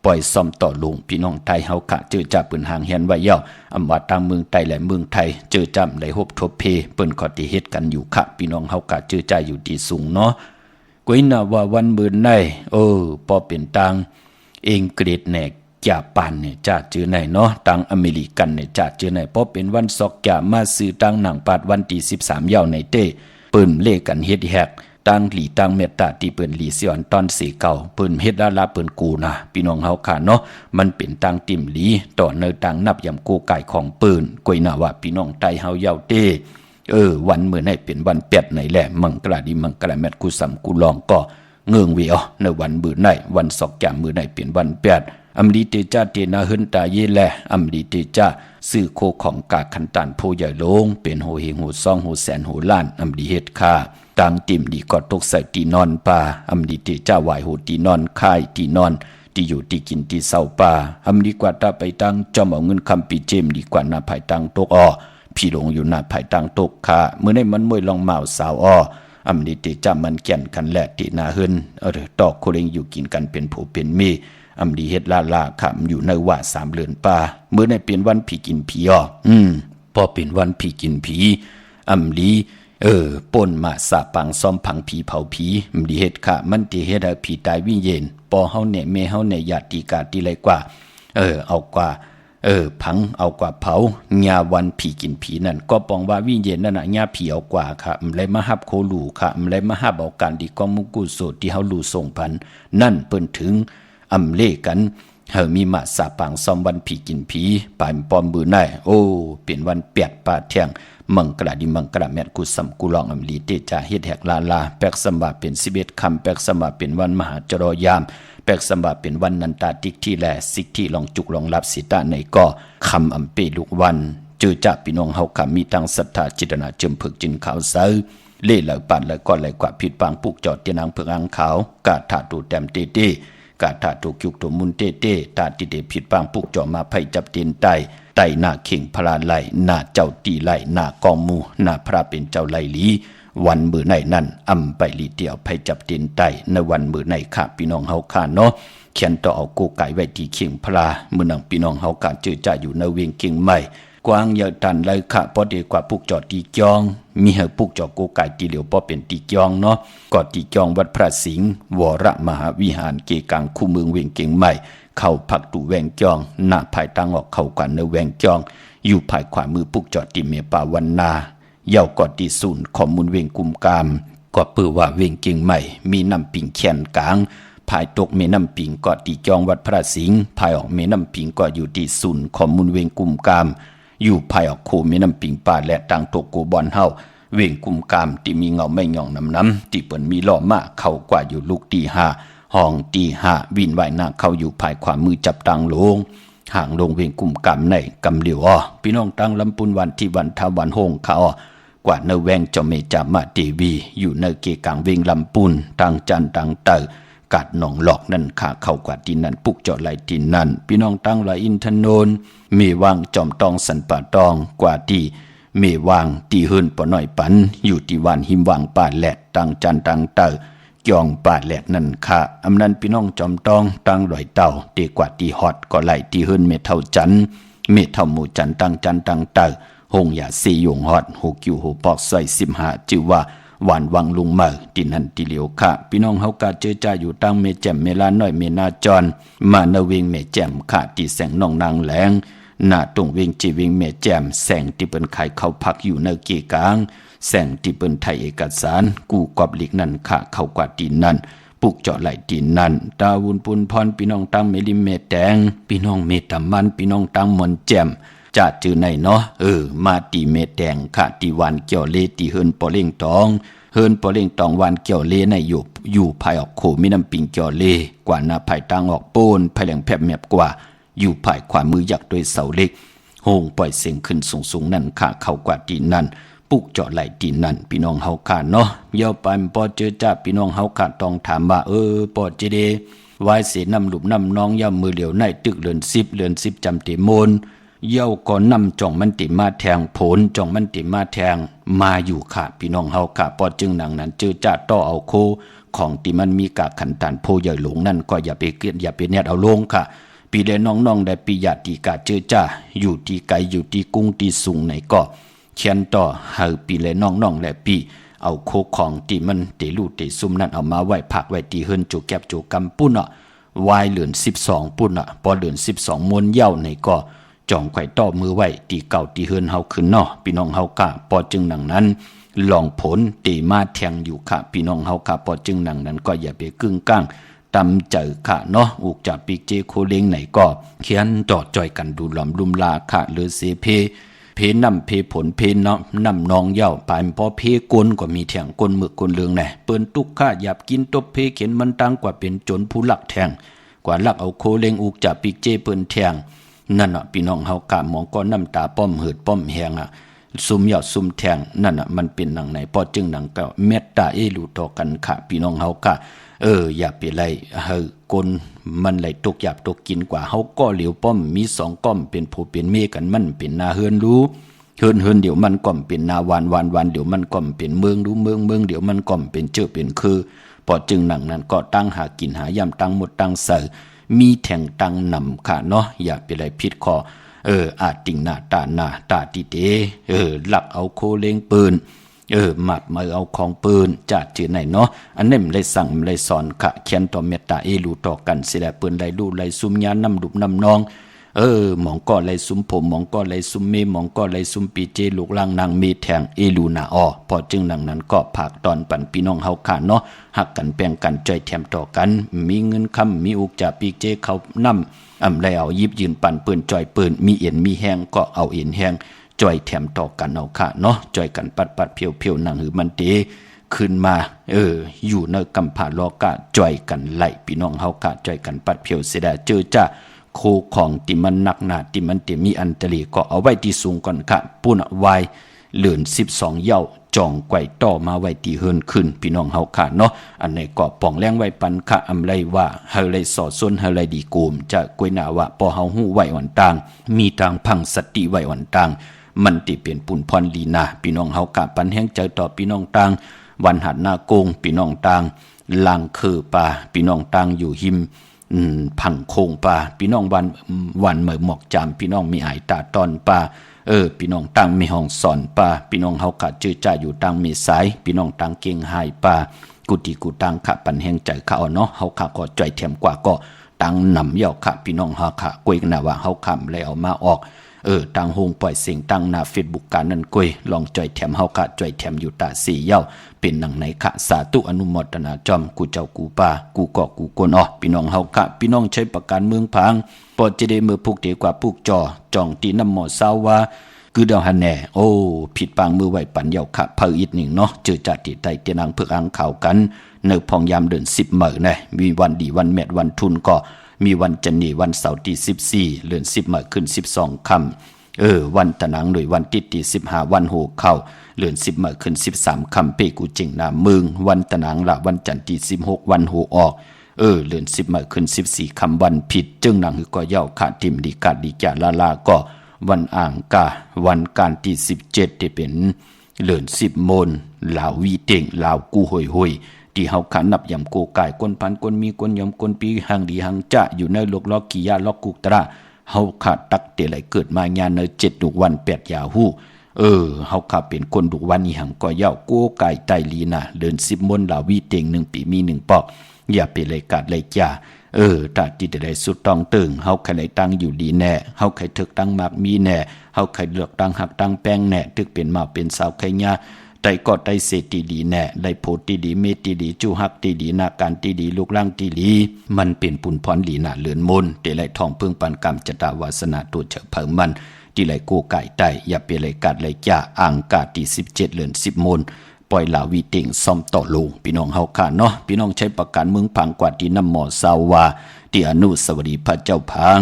ปล่อยซ่อมต่อลงพี่น้องไทยเฮาค่ะเจอจับปืนหางเฮียนไว้เย้าอำว่าทางเมืองไทยและเมืองไทยเจอจำได้ฮบทบเพเปิ้นก็ที่เฮ็ดกันอยู่ค่ะพี่น้องเฮาค่ะเจอใจอยู่ที่สูงเนาะก้อยน่ะว่าวันมื้อไหนพอเป็นทางอังกฤษเนี่ยจ่าปันเนี่ยจ่าเจอไหนเนาะทางอเมริกันเนี่ยจ่าเจอไหนพอเป็นวันศอกจ่ามาซื้อทางหนังปาดวันที่13เย้าในเต้เปิ้นเลกันเฮ็ดแฮกตั้งหลีตั้งเมตตาที่เปิ้นหลีสิอ่อนตอนสีเก่าเปิ้นเฮ็ดลาเปิ้นกูนะพี่น้องเฮาค่ะเนาะมันเป็นตั้งติ่มหลีต่อเนอตั้งนับยำกูไก่ของเปิ้นก้อยน่ะว่าพี่น้องไทยเฮาเย้าเต้วันมื้อไหนเป็นวันเป็ดไหนแหละมังกราดีมังกราแมตกูสำกูลองก็เงืองเวีในวันมื้อไหนวันศอกแก่มื้อไหนเป็นวันเป็ดอำลีเตจ้าเตนาหึนตาเยแลอำลีเตจ้าซื้อโคของกาคันตันผู้ใหญ่ลงเป็นโหเฮงโหซ่องโหแสนโหล้านอำลีเฮ็ดค่าต่างติ่มดีก็ตกใส่ตีนอนป่าอำดีเตจ้าไหวโหตีนอนค่ายตีนอนที่อยู่ที่กินที่เศร้าป่าอำดีกว่าตาไปตั้งจอมเอาเงินคำปีเจมดีกว่าหน้าภายตั้งตกพี่หลงอยู่หน้าภายตั้งตกค่ะเมื่อในมันมวยลองเมาสาวอำดีเตจ้ามันแก่นกันแหละตีนาหึนตอกโคเรงอยู่กินกันเป็นผู้เป็นเมอำดีเฮ็ดลาค่ะอยู่ในว่า3เดือนป่าเมื่อในเป็นวันผีกินผีพอเป็นวันผีกินผีอำลีป่นมาสาปังซ้อมผังผีเผาผีมันดีเฮ็ดค่ะมันที่เฮ็ดให้ผีตายวิญญาณปอเฮาเนี่ยแม่เฮาเนี่ยญาติกาติไรกว่าเอากว่าผังเอากว่าเผาญาวันผีกินผีนั่นก็ปองว่าวิญญาณนั่นน่ะญาผีเอากว่าค่ะมันเลยมาฮับโคลูค่ะมันเลยมาฮับเอาการดีกองมุกุโสที่เฮาลู่ส่งพันนั่นเปิ้นถึงอำเลกันมีมาสาปังซ้อมวันผีกินผีปายปอมบือได้เป็นวันเปียดป่าเที่ยงมังกระดิมังกระแมดกุสัมกุลองอำลีเตจาเฮ็ดแหกลาแปกสมบาเป็น11คำแปกสมบาเป็นวันมหาจรยามแปกสมบาเป็นวันนันตาติกที่แลสิกที่ลองจุกลองรับสิตาในก็คำอำเปลูกวันเจอจากพี่น้องเฮาคำมีทางศรัทธาจิตนาเจิมผึกจินขาวเซอ เล่เหล่าปัดและก้อนไหลกว่าผิดปางปุกจอดเตียนังเผือกอังขาวกาถาตูแต้มเต้กาถาตูกิกตัวมุนเต้ตาติเดผิดปางปุกจอมาไผจับตีนไตหน้าเข่งพลาไหลหน้าเจ้าตีไหลหน้ากองมูหน้าพระเป็นเจ้าไหลลีวันมือในนั่นอำไปลีเดียวไผจับตีนไตในวันมือในค่ะพี่น้องเฮาค่ะเนาะเขียนต่อเอากูไก่ไว้ที่เข่งพลามือนังพี่น้องเฮากาจื้อจ่าอยู่ในเวียงเก่งใหม่กวางเยอะตันเลยค่ะพอดีกว่าปุกจอตีจองมีเหปุกจอกูไก่ตีเหลียวพอเป็นตีจองเนาะก็ตีจองวัดพระสิงห์วรมหาวิหารเกกังคู่เมืองเวียงเก่งใหม่เข้าผักตูแวงจองหน้าภายตั้งออกเข้ากว่าเนแวงจองอยู่ภายขวามือปุกจอตีเมปาวันนาเย่าก็ตีศูนย์ข้อมูลเวียงกุมกามก็ปือว่าเวียงเก่งใหม่มีน้ำปิงแขนกลางภายตกเมน้ำปิงก็ตีจองวัดพระสิงห์ภายออกเมน้ำปิงก็อยู่ที่ศูนย์ข้อมูลเวียงกุมกามอยู่ภายออกโคเมน้ำปิงป่าและต่างตกโกบอนเฮาเวียงกุมกามที่มีเงาไม่หย่องน้ำที่เปิ้นมีล้อมาเข้ากว่าอยู่ลูกตีห้าห้องตีห้าวินไหวหน้าเข้าอยู่ภายขวามือจับตังลงห่างลงเวียงกุมกามในกำเหลียวพี่น้องตั้งลำปุนวันที่วันทาวันโฮงเขากว่าเนแวงจอมเมจามาเทวีอยู่ในเกกังเวียงลำปุนตังจันตังเตอกาดหนองหลอกนั่นขาเข้ากว่าดินนั้นปุกจอดไหลดินนั้นพี่น้องตั้งละอินทนนเมวางจอมตองสันป่าตองกว่าที่เมวางตีเฮินปอน้อยปันอยู่ที่วันหิมวางป่าแหลดตังจันตังเตอยองป่าแหลดนั่นขาอำนั้นพี่น้องจอมตองตั้งลอยเต่าเตกว่าที่ฮอดก็ไหลที่เฮินเมเท่าจันเมเท่าหมู่จันตังจันตังเตอหงอย่าซียงฮอดหูกิวหูปอกใส่15จือว่าหวานวังลุงเมอตินันติเหลียวค่ะพี่น้องเฮากาเจอจ่าอยู่ตั้งเมแจ่มเมลาน้อยเมนาจรมาเนเวงเมแจ่มค่ะที่แสงน้องนางแหลงหน้าตรงเวงจีเวงเมแจ่มแสงที่เปิ้นไข่เข้าพักอยู่ในเกกางแสงที่เปิ้นไทยเอกสารกูกอบหลีกนั่นค่ะเข้ากว่าดินนั่นปุกเจาะไหลดินนั่นตาวุนปุนพรพี่น้องตั้งเมลิมเมแดงพี่น้องเมตามันพี่น้องตั้งมนแจ่มจะจือในเนาะมาตีเมแดงค่ะตีวันเกี่ยวเลตีเฮินปอเล่งตองเฮินปอเล่งตองวันเกี่ยวเลในอยู่ภายออกโขมีน้ำปิงเกี่ยวเลกว่านาภายตังออกโปนภายแหลงแผบแมบกว่าอยู่ภายขวามือยักโดยเสาเล็กโฮงปล่อยเสียงขึ้นสูงนั่นค่ะเข้ากว่าดินนั่นปุกเจาะไหลดินนั่นพี่น้องเฮาค่ะเนาะเย่าไปปอเจอจ้าพี่น้องเฮาค่ะต้องถามว่าปอเจเดวายเสนำหลุมนำน้องย่ามือเหลียวในตึกเรือน10จำเตมนเย่าก่อนนำจ่องมันติมาแทงผลจ่องมันติมาแทงมาอยู่ค่ะพี่น้องเฮาค่ะปอจึงหนังนั้นเจอจ้าต่อเอาโคของที่มันมีกากขันตานโพใหญ่หลงนั่นก็อย่าไปเกลียดอย่าไปเนียดเอาลงค่ะปีเดน้องๆได้ปีญาติกาเจอจ้าอยู่ที่ไกลอยู่ที่กุ้งที่สูงไหนก็เขียนต่อเฮาปีเลน้องๆและปีเอาโคของที่มันเตลูเตซุ่มนั่นเอามาไว้ผักไว้ที่เฮิรนโจแก็บโจกำปุ้นวายเหลือน12ปุ้นพอเหลือน12มวนเหย้าไหนก็จ่องไข่ต่อมือไว้ตีเก่าตีเฮิรนเฮาขึ้นเนาะพี่น้องเฮากะปอจึงหนังนั้นลองผลตีมาแทงอยู่ค่ะพี่น้องเฮากะปอจึงหนังนั้นก็อย่าไปกึ่งก้างตำเจอค่ะเนาะอุกจากปีเจโคเล้งไหนก็เขียนจอดจ่อยกันดูหลอมลุมลาค่ะหรือเสเพน้ำเพผลเพน้ำนองเหย้าปลายพอเพกลก็มีแทงกลมึกกลเลืองแน่เปิ้นตุกข้าหยับกินตบเพเข็นมันตั้งกว่าเป็นจนผู้หลักแทงกว่าหลักเอาโคเล้งอุกจากปีเจเปิ้นแทงนั่นพี่น้องเฮากะมองก็น้ำตาป้อมเหิดป้อมแหงซุมยอดซุมแทงนั่นมันเป็นหนังไหนพอจึงหนังก็เมตตารู้ต่อกันค่ะพี่น้องเฮากะอย่าไปไล่กลมันไหลตกหยาบตกกินกว่าเฮาก็เหลียวป้อมมี2ก้อมเป็นผู้เป็นเมกันมันเป็นนาเฮือนรู้เฮือนเดี๋ยวมันก้อมเป็นนาวานเดี๋ยวมันก้อมเป็นเมืองรู้เมืองเดี๋ยวมันก้อมเป็นเจอเป็นคือพอจึงหนังนั้นก็ตั้งหากินหายำตั้งหมดตั้งเสมีแทงตังนำค่ะเนาะอย่าไปไรผิดคออาจติงหน้าตาติเตหลักเอาโคเล้งปืนหมัดมาเอาของปืนจัดจื่อไหนเนาะอันนี้มันเลยสั่งมันเลยสอนค่ะเขียนต่อเมตตารู้ต่อกันสิแลปืนไรดูไรซุ่มยาน้ำดุบน้ำนองหมองก็ไรซุ่มผมหมองก็ไรซุ่มเมหมองก็ไรซุ่มปีเจลูกล่างนางเมแทงลูนาพอจึงหนังนั้นก็ผากตอนปั่นพี่น้องเฮาค่ะเนาะหักกันแบ่งกันใจแถมต่อกันมีเงินคำมีอุกจ่าปีเจเขานำไรเอายิบยืนปั่นปืนจ่อยปืนมีเอ็นมีแห้งก็เอาเอ็นแห้งจ่อยแถมต่อกันเอาค่ะเนาะจ่อยกันปัดเพียวๆนั่งหือมันเตขึ้นมาอยู่ในกำผาลอกะจ่อยกันไหลพี่น้องเฮากะจ่อยกันปัดเพียวเสียดาเจอจ้าโคของที่มันหนักหนาที่มันเตมีอันตรีก็เอาไว้ที่สูงก่อนค่ะปุ่นวายเหลือน12เหย้า จองไกวต่อมาไว้ตีเฮินขึ้นพี่น้องเฮาค่ะเนาะอันในเกาะป่องแรงไว้ปันค่ะอำไรว่าเฮาเลยสอส่วนเฮาเลยดีกูมจะกวยหน้าว่าปอเฮาฮู้ไว้วันต่างมีทางพังสติไว้วันต่างมันติเปลี่ยนปุ่นพรลีนาพี่น้องเฮากะปันแห้งใจต่อพี่น้องต่างวันหัดหน้าโกงพี่น้องต่างลางคือป่าพี่น้องต่างอยู่หิมพังโคงป่าพี่น้องวันเหมือหมอกจามพี่น้องมีไอตาตอนป่าพี่น้องต่างมีห้องสอนป่าพี่น้องเฮากะเจอจ่าอยู่ต่างมีสายพี่น้องต่างเก่งหายป่ากุฏิกูต่างขะปันแห้งใจเขาเนาะเฮาขะก็ใจเทียมกว่าก็ต่างนำเย่าขะพี่น้องเฮาขะกวยกันว่าเฮาคำแล้วเอามาออกต่างโฮงปล่อยเสียงตั้งหน้า Facebook การนั้นกวยลองจ่อยแถมเฮากะจ่อยแถมอยู่ตาสี่เย้าเป็นหนังไหนคะสาธุอนุโมทนาจอมกูเจ้ากูป่ากูเกาะกูกวนพี่น้องเฮากะพี่น้องใช้ประการเมืองพังปอจะได้มือผูกเดีกว่าผูกจองตีน้ำหมอเศร้าว่าคือดาวฮันแน่โอ้ผิดปางมือไหวปันเยาขะเพออีกหนึ่งเนาะเจอจัดติดใจเตียนังเพื่ออังข่าวกันเนื้อพองยามเดิน10เหม่อแน่มีวันดีวันแมดวันทุนก็มีวันจันนีวันเสาร์ที่14เดือน10เหม่อขึ้น12ค่ำวันตะนังหน่วยวันที่15วันโหเข้าเดือน10เหม่อขึ้น13ค่ำเปกูจิงนาเมืองวันตะนังละวันจันทร์ที่16วันโหออกเดือน10เหม่อขึ้น14ค่ำวันผิดจึงนางก็เย้าขาดทิมดีกาดดีจาลาก็วันอ่างกาวันการที่17ที่เป็นเดือน10โมนลาววีเต็งลาวกูหอยที่เฮาขันนับยำโกกายก้นพันก้นมีก้นยำก้นปีหังดีหังจะอยู่ในโลกล็อกกิยาล็อกกุกตระเฮาขาดตักเตไหลเกิดมางานใน7ดุกวัน8ยาฮู้เฮาขาเป็นคนดุกวันอีหังก็เย้าโกกายไตลีนะเดิน10มนลาววีเต็ง1ปีมี1ปอกอย่าไปเลยกาดเลยจ้าตาที่ได้สุดต้องตึงเฮาใครได้ตั้งอยู่ดีแน่เฮาใครถึกตั้งมากมีแน่เฮาใครเลือกตั้งหักตั้งแป้งแน่ถึกเป็นมาเป็นสาวใครญาไตก็ไตเศรษฐีดีแน่ได้โพธิดีเมติดีจูฮักตีดีนาการตีดีลูกล่างตีดีมันเป็นปุ่นพรลีนาเลือนมนเตไหลทองเพิ่งปันกรรมจตาวาสนาตัวเฉเพิ่งมันที่ไหลโกไก่ไตอย่าเปไหลกาดไหลจ่าอ่างกาที่17เดือน10มนปล่อยลาวีเต็งซ่อมต่อลงพี่น้องเฮาค่ะเนาะพี่น้องใช้ประกันเมืองพังกว่าที่น้ำหมอสาวาที่อนุสาวรีย์พระเจ้าพัง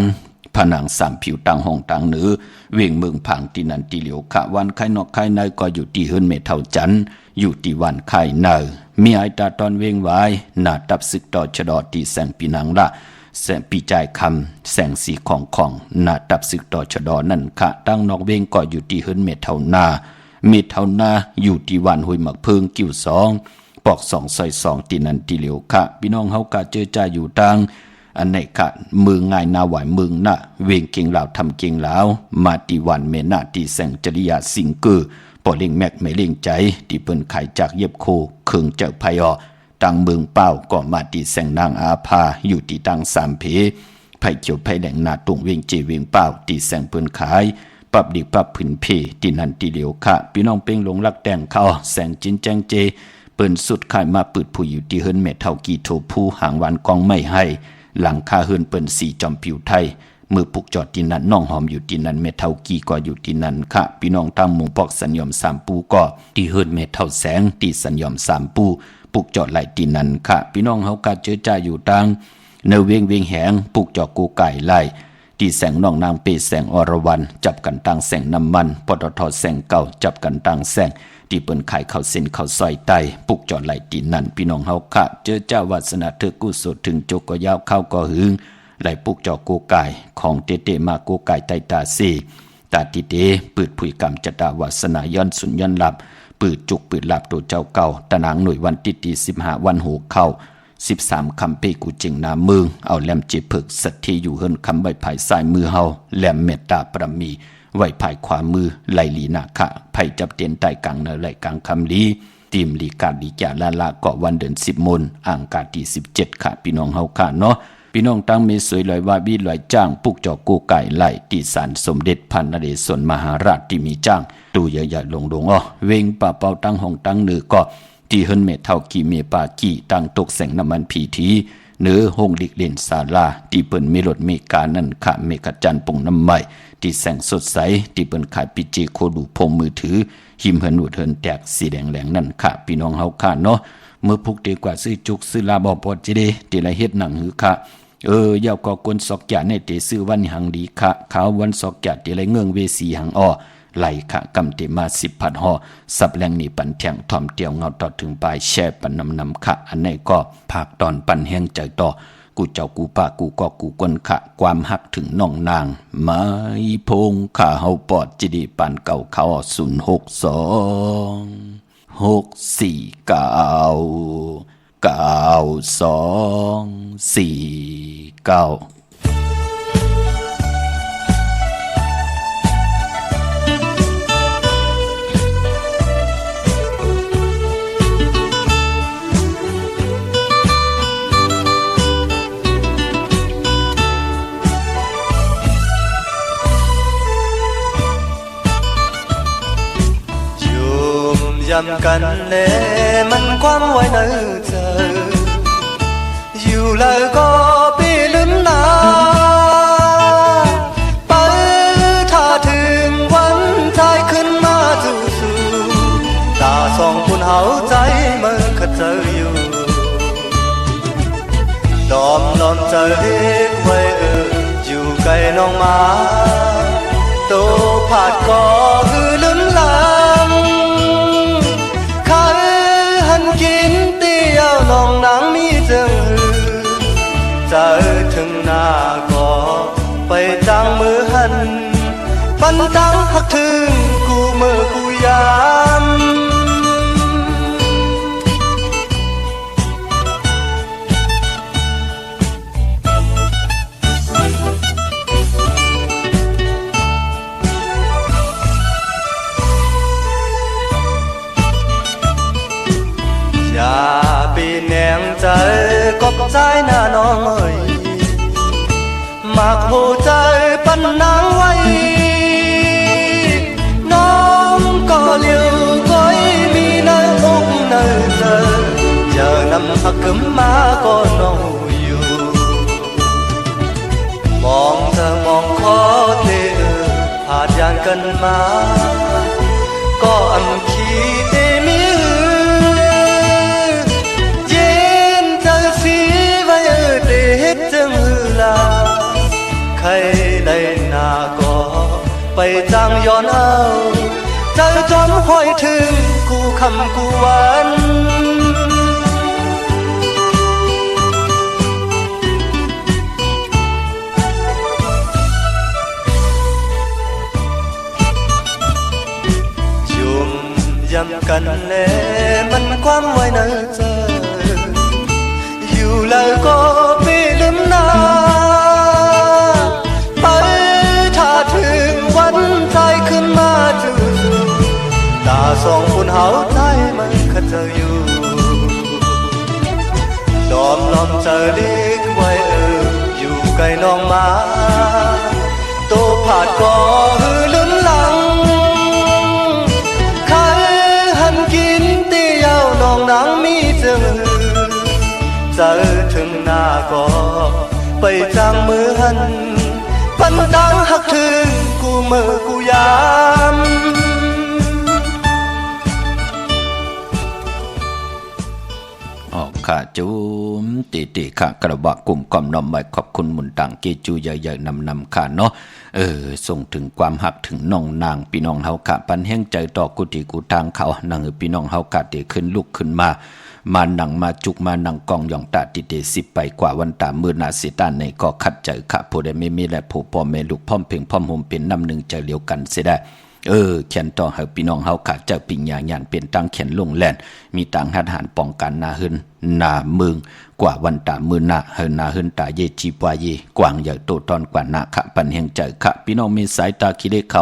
ผนังสามผิวต่างห้องต่างเหนือเวียงเมืองพังที่นันตีเหลียวขะวันไข่นอกไข่ในก็อยู่ที่เฮิรนเมเท่าจันอยู่ที่วันไข่ในมีไอตาตอนเวียงไว้หน้าตับศึกต่อชะดอที่แสงปีนังละแสงปีจ่ายคำแสงสีของหน้าตับศึกต่อชะดอนั่นขะตั้งนอกเวียงก็อยู่ที่เฮิรนเมเท่านาเมเท่านาอยู่ที่วันห้วยหมักเพิงกิ้ว2ปอก2ซอย2ที่นันตีเหลียวขะพี่น้องเฮากะเจอจ่าอยู่ตังอันไหนกะมือง่ายนาไหวมือน่ะเวงเก่งลาวทำเก่งลาวมาตีวันเมนาตีแสงจริยาสิงเกอปอเล่งแมกไม่เล่งใจที่เปิ้นไข่จากเย็บโคเคืองเจ้าพยอตังเมืองเป้าก็มาตีแสงนางอาภาอยู่ที่ตังสามเพไผ่เขียวไผ่แดงนาตุงเวงเจเวงเป้าตีแสงเปิ้นขายปรับดิกปรับผืนเพที่นันตีเหลียวค่ะพี่น้องเป้งหลงรักแต่งเขาแสงจินแจงเจเปิ้นสุดขายมาปืดผู้อยู่ที่เฮิรนเมเท่ากีโทผู้หางวันกองไม่ให้หลังคาเฮิรนเปิ้นสีจอมผิวไทยมือปุกจอดที่นั่นน้องหอมอยู่ที่นั่นเมเท่ากีก็อยู่ที่นั่นค่ะพี่น้องตั้งมุงปอกสัญญอม3ปูก็ที่เฮิรนเมเท่าแสงที่สัญญอม3ปูปุกจอดไหลที่นั่นค่ะพี่น้องเฮากะเจอจ่าอยู่ตังเนเวงแหงปุกจอดกูไก่ไหลที่แสงน้องนางเปแสงอรวรรณจับกันตังแสงน้ำมันปตทแสงเก่าจับกันตังแสงที่เปิ้นขายข้าวเส้นข้าวซอยไตปุกจอดไหลตีนั่นพี่น้องเฮาค่ะเจอเจ้าวาสนาเธอกุศลถึงจกก็ยาวเข้าก็หึงไหลปุกจอโกไก่ของเตมาโกไก่ไตตาซีตาติเตปืดผุยกรรมจตาวาสนาย้อนสุญย้อนหลับปืดจุกปืดหลับตัวเจ้าเก่าตะนางหน่วยวันติตี15วันโหเข้า13คำเปกูจิงนาเมืองเอาแหลมจิผึกสัตที่อยู่เฮิรนคำใบภายซ้ายมือเฮาแหลมเมตตาปรมีไว้ภายขวามือไหลลีนาคะไผจับเตียนใต้กลางเนไหลกลางคำลีตีมลีกาดลีจาลาเกาะวันเดือน10มนอ่างกาที่17ค่ะพี่น้องเฮาค่ะเนาะพี่น้องตั้งมีสวยลอยว่าบีลอยจ้างปุกจอกูไก่ไหลที่ศาลสมเด็จพันนเรศวรมหาราชที่มีจ้างตูใหญ่ๆลงเวงป่าเป่าตั้งห้องตั้งเนือก็ที่เฮิรนเมเท่ากีเมปากีตั้งตกแสงน้ำมันผีทีเนื้อห้องดิกเล่นศาลาที่เปิ้นมีรถเมกานั่นค่ะเมกะจันปงน้ำใหม่ที่แสงสดใสที่เปิ้นขายปิเจโคดูพมมือถือหิมเฮิรนหนวดเฮิรนแตกสีแดงแหลงนั่นค่ะพี่น้องเฮาค่ะเนาะเมื่อพุกดีกว่าซื้อจุกซื้อลาบ่พอจิเดที่ละเฮ็ดหนังหือค่ะยาวก็กวนสอกแก่ในเตซื้อวันหังดีค่ะขาววันสอกแก่ที่ละเงื่องเวสีหังอ้อ ไหลขะกำติมา10 พันห่อสับแรงนี่ปันเทียงถ่อมเตียวเงาต่อถึงปลายแช่ปันนำขะอันนี้ก็ภาคตอนปันแห้งใจต่อกูเจ้ากูป้ากูก็กูก้นขะความหักถึงน้องนางไม้พงข้าเฮาปอดจิดีปันเก่าเขา062 649 9249ยำกันแน่มันความไว้ในใจอยู่เลยก็ปีลืมนาไปถ้าถึงวันใจขึ้นมาจู่ๆตาสองคนเฮาใจมันขัดเจออยู่ดอมเจอเด็กไว้อยู่ไกลน้องมาโตผาดก็คือลืมลางกินเตี้ยวน้องนางมีจึงใจถึงหน้าก็ไปจางมือหันปันตังหักถึงกูเมื่อกูยามอย่าปีแหนงใจกบใจหน้าน้องเอ่ยมากหูใจปันนางไว้น้องก็เลี้ยวก้อยมีในอกในใจอย่านำหักขึ้นมาก็น้องอยู่มองเธอมองขอเธอผาดยานกันมาก็อันขี้เตมีใครได้หน้าก็ไปจางย้อนเอาใจจอมห้อยถึงกูคำกูวันจุ่มยำกันแน่มันความไว้ในใจอยู่แล้วก็ปีลืมนาถึงวันใจขึ้นมาจู่ตาสองคนเฮาใจมันขัดเจออยู่ดอมเจอเด็กไว้อยู่ไกลน้องมาโตผาดก็หือลืมหลังใครหันกินเตี้ยวน้องนางมีเจอถึงหน้าก็ไปจางมือหันปันตังหักถึงกูเมื่อกูยามข้าจุมติข้ากระบะกลุ่มกล่อมน้อมไว้ขอบคุณหมุนต่างเกจูใหญ่ๆนำข้าเนาะส่งถึงความหักถึงน้องนางพี่น้องเฮาข้าปันแห้งใจต่อกุฏิกูทางเขานางพี่น้องเฮาข้าเตขึ้นลุกขึ้นมาหนังมาจุกมาหนังกองยองตาติเดสิไปกว่าวันตามือนาสิตาในก็ขัดใจข้าผู้ใดไม่มีและผู้พ่อแม่ลูกพ่อมเพ่งพ่อมห่มเป็นน้ำหนึ่งใจเลียวกันเสียได้เขียนต่อให้พี่น้องเฮาขาดเจ้าปิญญาญาณเป็นตั้งเขียนลงแล่นมีต่างหัดหันป้องกันนาหึนนาเมืองกว่าวันตามือนาเฮนาหึนตาเยจีปวาเยกวางใหญ่โตตอนกว่านาขะปันแห่งใจขะพี่น้องมีสายตาคิเลเขา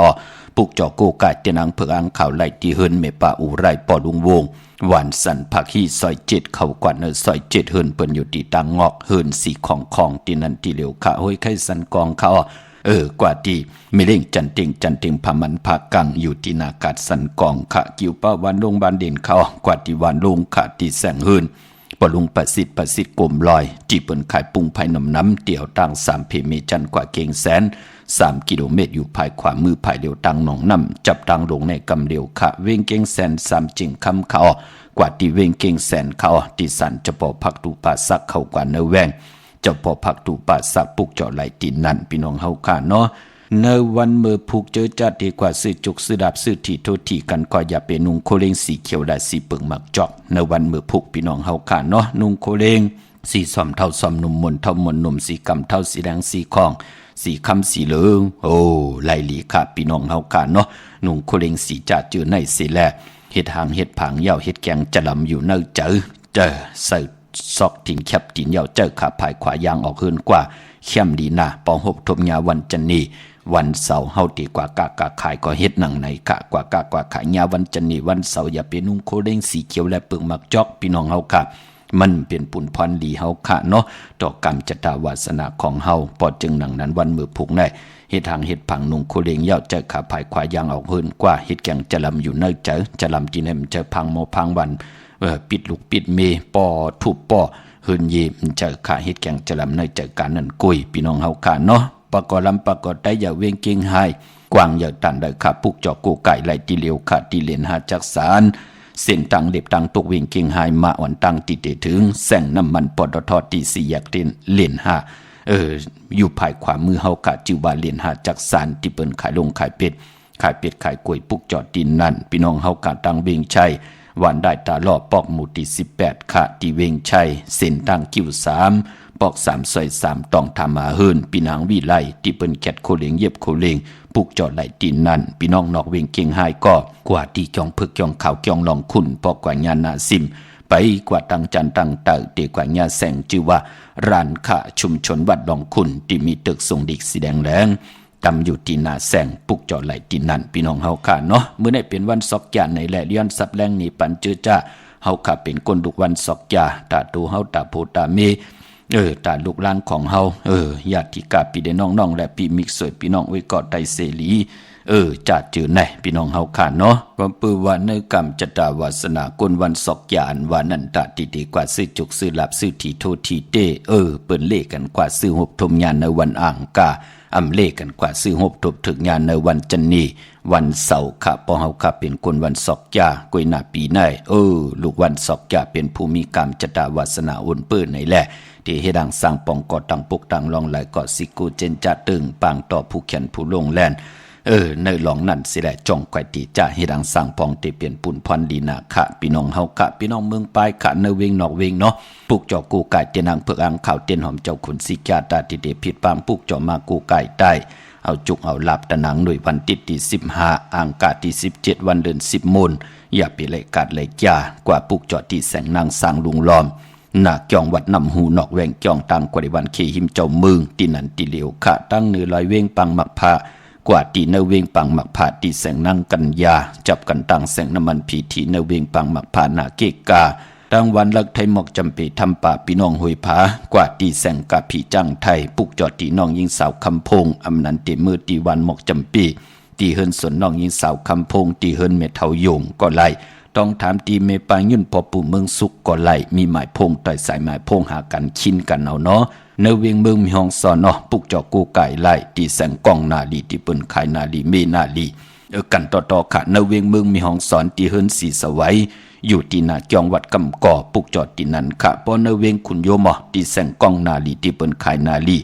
ปุกจอโกกาเตนังเผืออังข่าวไล่ตีหึนเมปาอุไรปอดุงวงหวานสันผักฮีซอย7เข้ากว่าเนซอย7เฮินเปิ้นอยู่ที่ตังงอกเฮินสีของที่นั่นที่เหลียวขะห้อยไข่สันกองเขากว่าที่มิเล่งจันติงพามันพากังอยู่ที่นากาศสันกองขะกิวป้าวันลงบานเด่นเขากว่าที่วันลงขะที่แสงเฮินปลุงประสิทธิ์กลมลอยจีเปิ้นขายปุงภายน้ำเตี่ยวตัง3 เพเมจันกว่าเกงแสน3 กิโลเมตรอยู่ภายขวามือภายเดียวตังหนองน้ำจับตังลงในกำเดียวขะเวงเกงแสน3 จิงคำเขากว่าที่เวงเกงแสนเขาที่สันจะปอพักตูป่าซักเข้ากว่าเนแวงจะพอพักตูป่าซักปุกเจาะไหลตีนนั่นพี่น้องเฮาค่ะเนาะ ในวันเมื่อผูกเจอจัดดีกว่าซื้อจุกซื้อดับซื้อที่โทษที่กันก็อย่าเป็นนุ่งโคเลงสีเขียวและสีเปิงหมักจอกในวันเมื่อผูกพี่น้องเฮาขาเนาะนุ่งโคเลงสีส้มเท่าส้มนุ่มมนเท่ามนนุ่มสีกำเท่าสีแดงสีคองสีคำสีเหลืองโอ้ไล่หลีค่ะพี่น้องเฮาขาเนาะนุ่งโคเลงสีจ่าจือในสีแลเฮ็ดหางเฮ็ดผางเหย้าเฮ็ดแกงจะลำอยู่เนื้อเจอใส่ซอกติ่งแคบติ่งเหย้าเจอขาภายขวายางออกเฮินกว่าเข้มดีนาปองหบทบยาวันจันนีวันเสาร์เฮาตีกว่ากากขายก็เฮ็ดหนังในกะกว่ากากว่าขายยาวันจันนีวันเสาร์อย่าเป็นนุ่งโคเด้งสีเขียวและเปลือกมักจอกพี่น้องเฮาค่ะมันเป็นปุ่นพรดีเฮาค่ะเนาะต่อกรรมจตาวาสนาของเฮาพอจึงหนังนั้นวันมือผูกได้เฮ็ดทางเฮ็ดผังนุ่งโคเด้งยาวใจขาภายขวายางออกเฮินกว่าเฮ็ดแกงจะลำอยู่เนื้อเจอจะลำจีนมเจอพังโมพังวันปิดลูกปิดเมปอทุบปอเฮินเยมเจอขาเฮ็ดแกงจะลำเนื้อเจอการนั่นกุยพี่น้องเฮาค่ะเนาะปะกอลำปะกอได้อย่าเวียงเก่งหายกวางอย่าตันได้ขาปุกจอกกูไก่ไหลตีเหลียวขาตีเลนหาจักสารเส้นตังเล็บตังตกเวียงเก่งหายมาอ่อนตังติเตถึงแสงน้ำมันปอดทอตีสี่อยากเลนหาอยู่ภายขวามือเฮากะจิวบาเลนหาจักสารที่เปิ้นขายลงขายเป็ดขายกล้วยปุกจอดดินนั่นพี่น้องเฮากะตังเวียงชัยวันได้ตาลอปอกหมู่ที่18ค่ะที่เวียงชัยเส้นตังกิ้ว3ปอก3ซอย3ต้องทำมาเฮินพี่นางวิไลที่เปิ้นแคทโคเลงเย็บโคเลงปุกจอดไหลตีนนั่นพี่น้องนอกเวียงเก่งหายก็กว่าที่จองพึกจองขาวจองลองคุณปอกกว่าญาณาซิมไปกว่าตังจันตังเตอเตกว่าญาแสงชื่อว่าร้านค้าชุมชนวัดลองคุณที่มีตึกทรงดิกสีแดงแดงกำอยู่ที่นาแสงปุกจอดไหลตีนนั่นพี่น้องเฮาค่ะเนาะมื้อนี้เป็นวันศอกยาในแหล่ย้อนสับแรงนี่ปันเจอจ้าเฮาค่ะเป็นคนทุกวันศอกยาตาตูเฮาตาโพตาเมตาลูกหลานของเฮาญาติกาพี่ได้น้องๆและพี่มิกสวยพี่น้องไว้กอดไตเสรีจัดจือไหนพี่น้องเฮาค่ะเนาะวันปือวันในกรรมจตาวาสนากลวันศอกยานวันนันตะดีกว่าซื้อจุกซื้อหลับซื้อทีโททีเตเปิ้นเลขกันกว่าซื้อหบทมญาณในวันอ่างกาอำเลขกันกว่าซื้อหบทบถึกญาณในวันจันนีวันเสาร์ค่ะปอเฮาค่ะเป็นคนวันศอกยากวยหน้าปีในลูกวันศอกยาเป็นผู้มีกรรมจตาวาสนาอ้นเปิ้นในแหละที่เฮดังสร้างปองกอตังปกตังลองไหลกอสิกูเจนจะตึงปางต่อผู้เขียนผู้ลงแลนในหลองนั่นสิแหละจ้องไกวตีจ้าเฮดังสร้างปองที่เปลี่ยนปุ่นพรดีนาค่ะพี่น้องเฮาค่ะพี่น้องเมืองปลายค่ะในเวงนอกเวงเนาะปลูกจอกูไก่เตียนางเผือกอ่างข่าวเตียนหอมเจ้าขุนสิกาตาติเดผิดปางปลูกจอมากูไก่ได้เอาจุกเอาหลับตะหนังหน่วยวันติดที่15อ่างกาที่17วันเดือน10มูลอย่าไปเลยกัดเลยจ้ากว่าปลูกจอที่แสงนางสร้างลุงล้อมหน้าเกี่ยงวัดนำหูนอกแวงเกี่ยงตังกว่าในวันเคหิมเจ้ามึงตีนันตีเหลียวขะตั้งเนื้อลอยเวงปังหมักผ้ากว่าตีเนื้อเวงปังหมักผ้าตีแสงนั่งกันยาจับกันตังแสงน้ำมันผีทีเนื้อเวงปังหมักผ้าหน้าเกกาตั้งวันลักไทยหมอกจำปีทำป่าพี่น้องหวยผากว่าตีแสงกาผีจังไทยปุกจอดตีน้องยิงสาวคำพงอำนันตีมือตีวันหมอกจำปีตีเฮินสนน้องยิงสาวคำพงตีเฮินเมเทาโยงก็ไล่ต้องถามตีเมปางยุ่นพอปู่เมืองสุกก่อไหลมีหมายพงต่อยสายหมายพงหากันชินกันเอาเนาะในเวียงเมืองมีห้องสอนเนาะปุกจอกูไก่ไหลตีแสงกองนาลีตีปืนขายนาลีเมนาลีกันต่อค่ะในเวียงเมืองมีห้องสอนตีเฮินสีสวัยอยู่ตีนาเกียงวัดกำก่อปุกจอดตีนันค่ะพอในเวียงขุนโยมตีแสงกองนาลีตีปืนขายนาลี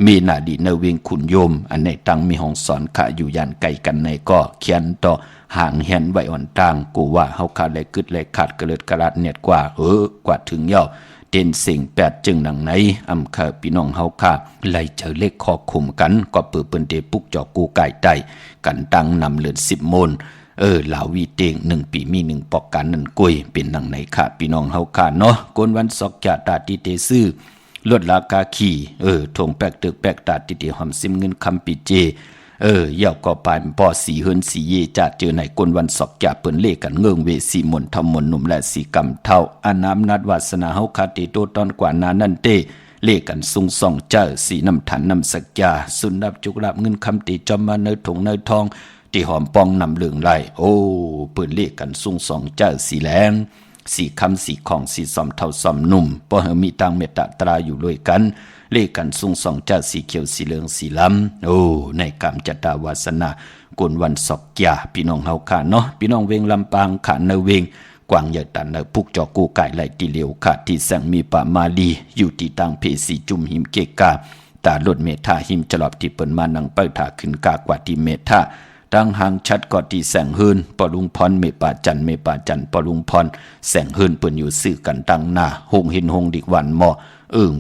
เมนาลีในเวียงขุนโยมอันในตังมีห้องสอนค่ะอยู่ยันไกลกันในก็เขียนต่อห่างเห็นไว้อ่อนต่างกูว่าเฮาขาดเลยกึดเลยขาดกระเลิดกระลาดเน็ดกว่ากว่าถึงเย่าเต้นสิ่ง8จึงหนังไหนอำค่ะพี่น้องเฮาค่ะไล่เจอเลขคอคุมกันก็เปิดเปิ้นเดปุกจอกูไก่ใต้กันตั้งนำเลือน10มนลาวีเตง1ปีมี1ปอกกันนั่นกุยเป็นหนังไหนค่ะพี่น้องเฮาค่ะเนาะกนวันศอกจาตาติเตซื้อลดราคาขี่ทงแปกตึกแปกตาติเตหอมซิมเงินคำปิเจเย่าก็ปานปอสีเฮินสีเยจะเจอในกลวันศอกจะเปิ้นเลขกันเงิงเวสีมนทำมนหนุ่มและสีกำเท่าอานามนัดวาสนาเฮาคาติโตตอนกว่านานั่นเตเลขกันซุงส่องเจ้าสีน้ำทันน้ำสักยาสุนดับจุกรับเงินคำติจอมมาเนยถงเนยทองที่หอมปองนำเหลืองไหลเปิ้นเลขกันซุงส่องเจ้าสีแหลงสีคำสีของสีสอมเท่าสอมหนุ่มปอเฮมีตังเมตตาตราอยู่ด้วยกันเลขกันซุงสองเจ้าสีเขียวสีเหลืองสีล้ำในกรรมจตาวาสนากลวันศอกยาพี่น้องเฮาค่ะเนาะพี่น้องเวงลำปางขาเนเวงกวางใหญ่ตันเนปุกจอกูไก่ไหลตีเหลียวขาที่แสงมีป่ามาลีอยู่ที่ตังเพสีจุ่มหิมเกกา ตาลดเมธาหิมจลอบที่เปิ้นมานังเปิ้ถาขึ้นกากว่าที่เมธาดังหางชัดก็ที่แสงหืนปอลุงพรเมป่าจันเมป่าจันปอลุงพรแสงหืนเปิ้นอยู่ซื้อกันตั้งหน้าหงหินหงดิกวันหมอ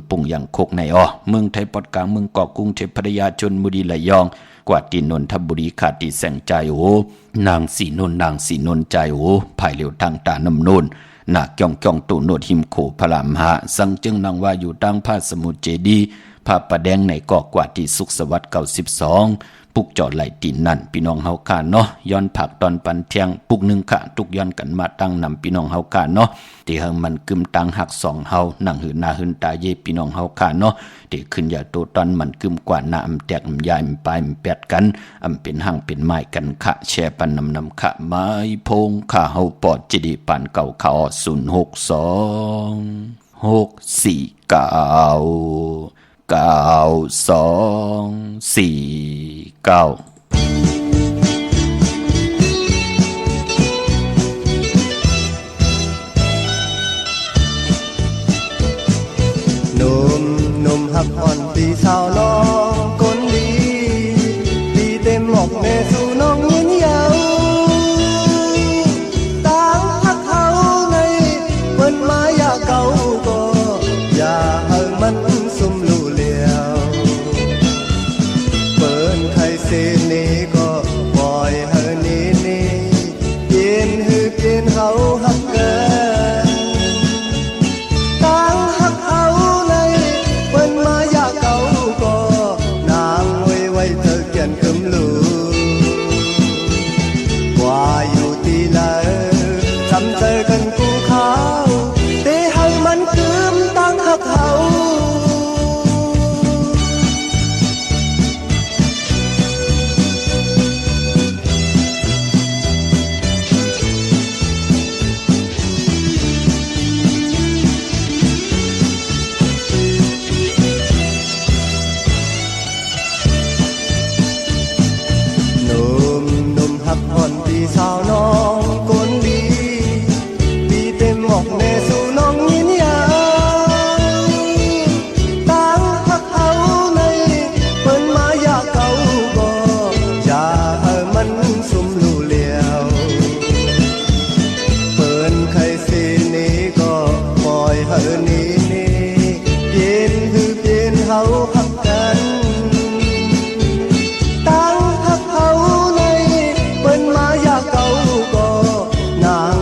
ปุ่งอย่างโคกในเมืองไทยปอดกลางเมืองเกาะกรุงเทพพัทยาชลบุรีระยองกว่าที่นนทบุรีขาดที่แสงใจนางสีนนใจภายเหลียวทางตาน้ำนนหนักย่องตู่โนดหิมโขพระรามหาสังจึงนางว่าอยู่ตั้งพาสมุทรเจดีพาประแดงในเกาะกว่าที่สุขสวัสดิ์92ปุกจอดไหลตีนนั่นพี่น้องเฮาค่ะเนาะย้อนผักตอนปันเที่ยงปุกหนึ่งค่ะทุกย้อนกันมาตั้งนำพี่น้องเฮาค่ะเนาะที่เฮามันกึมตังหักสองเฮานั่งหืนหน้าหืนตาเยพี่น้องเฮาค่ะเนาะที่ขึ้นอย่าโตตอนมันกึมกว่าหน้าอำแตกอำยายอำปลายอำแปดกันอำเป็นหั่งเป็นไม้กันค่ะแช่ปันนำค่ะไม้พงค่ะเฮาปอดจิดีปันเก่าเขา062 649 9249หนุ่มหักอ่อนตีสาวน้องคนดีตีเต็มหมอกแม่สู่น้องยินยาวต่างหักเขาในเปิ้นมาอย่าเก่าก็อย่าให้มันสุ่มลู่เลียวเปิ้นใครเสนี้ก็ปล่อยให้นี่เปลี่ยนหือเปลี่ยนเขาหักเกินต่างหักเขาในเปิ้นมาอยากเก่าก็นางไว้เธอเขียนคำลือกว่าอยู่ที่ไหนจำเจอกันกูเขาแต่ให้มันคืมต่างหักเขาหนุ่มหักอ่อนตีสาวน้องคนดีตีเต็มหมอกแม่สู่น้องยินยาวต่างหักเอาในเปิ้นมาอยากเก่าก็อย่าให้มันสุ่มลู่เลียวเปิ้นใครสินี้ก็ปล่อยให้นี่เปลี่ยนคือเปลี่ยนเฮาหักกันต่างหักเขาในเปิ้นมาอยากเก่าก็นาง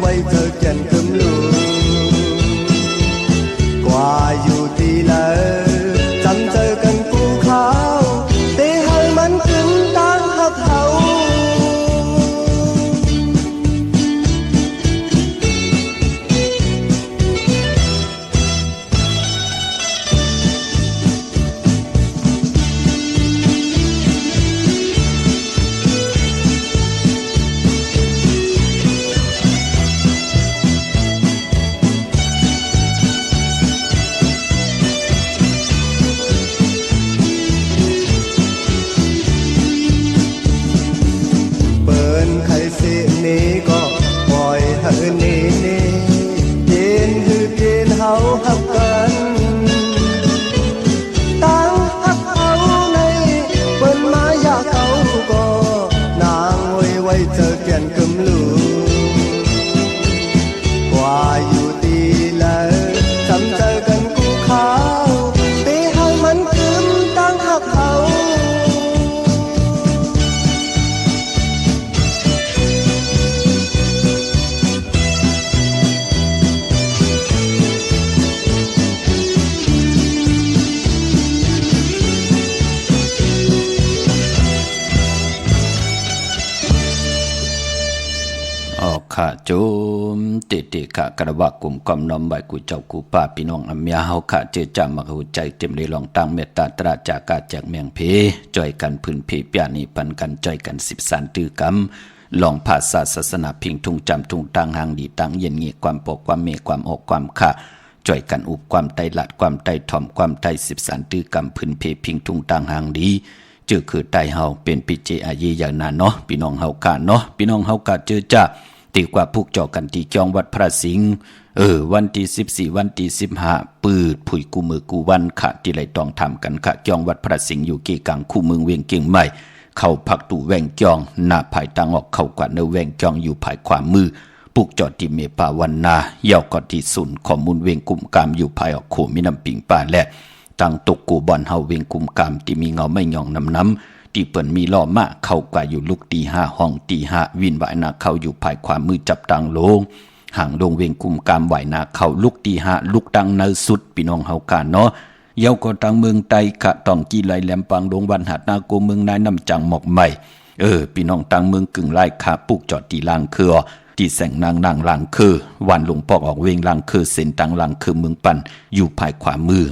ไว้เธอเขียนคำลือกว่าอยู่ที่ไหนจำเจอกันกูเขาแต่ให้มันขึ้นต่างหักเขา ข้าโจมเตข้ากระวะกลุ่มกอมน้อมใบกูเจ้ากูป้าพี่น้องอำยาเฮาข้าเจจามาหูใจเต็มเลยลองตั้งเมตตาตราจากาจากเมียงเพจ่อยกันพื้นเพปยานีปันกันจ่อยกัน13ตื้อกำลองภาษาศาสนาพิงทุงจำทุงตังหางดีตังเย็นงี้ความปกความเมความอกความข้าจ่อยกันอุบความไตหลัดความไตถ่อมความไต13ตื้อกำพื้นเพพิงทุงตังหางดีเจอคือไตเฮาเป็นปิเจอายีอย่างนั้นเนาะพี่น้องเฮาข้าเนาะพี่น้องเฮาข้าเจอจ้า ตีกว่าผูกจอกันที่จองวัดพระสิงห์วันที่14วันที่15ปืดผุยกูมือกูวันค่ะที่ไหลต้องทำกันค่ะจองวัดพระสิงห์อยู่เกกลางคู่เมืองเวียงเก่งใหม่เข้าพักตู่แวงจองหน้าภายตางออกเข้ากว่าเนแวงจองอยู่ภายขวามือปลูกจอดที่เมปาวันนาเย่าก่อนที่ศูนย์ข้อมูลเวียงกุมกามอยู่ภายออกโขมีน้ำปิงป่าและตั้งตกกูบอนเฮาเวียงกุมกามที่มีเงาไม่หย่องน้ำที่เปิ่นมีล้อมะเข้ากว่าอยู่ลูกตี5ห้องตี5วินไหวนาเข้าอยู่ภายขวามือจับตังโลงห่างลงเวียงกุมกามไหวนาเข้าลูกตี5ลูกตังเนสุดพี่น้องเฮากาเนาะเย่าก็ตังเมืองไตกะต้องกีไหลแหลมปังลงวันหัดนาโกเมืองนายน้ำจังหมอกใหม่พี่น้องตังเมืองกึ่งไล่ขาปลูกจอดตีลางคือที่แสงนางหลังคือวันหลวงปอกออกเวงหลังคือเส้นตังหลังคือเมืองปั่นอยู่ภายขวามือ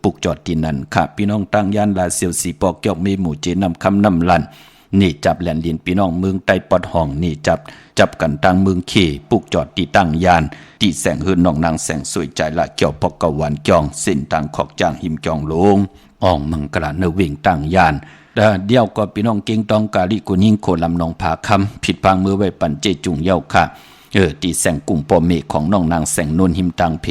ปลูกจอดที่นั่นค่ะพี่น้องตังย่านลาเซียวสีปอกจอกเมหมู่เจนำคำนำลันนี่จับแหลนดินพี่น้องเมืองไตปอดห้องนี่จับกันตังเมืองเคปลูกจอดที่ตั้งยานที่แสงหืนน้องนางแสงสวยใจละเกี่ยวพอกกะวันจองเส้นตังขอกจางหิมจองโลงอ่องมังกระเนเวงตั้งยานเดียวก็พี่น้องเก่งตองกาลิกุยิ่งโคลำนองผาคำผิดพังมือไว้ปั่นเจจุงเย้าค่ะที่แสงกุ่มปอเมฆของน้องนางแสงนนหิมตังเพ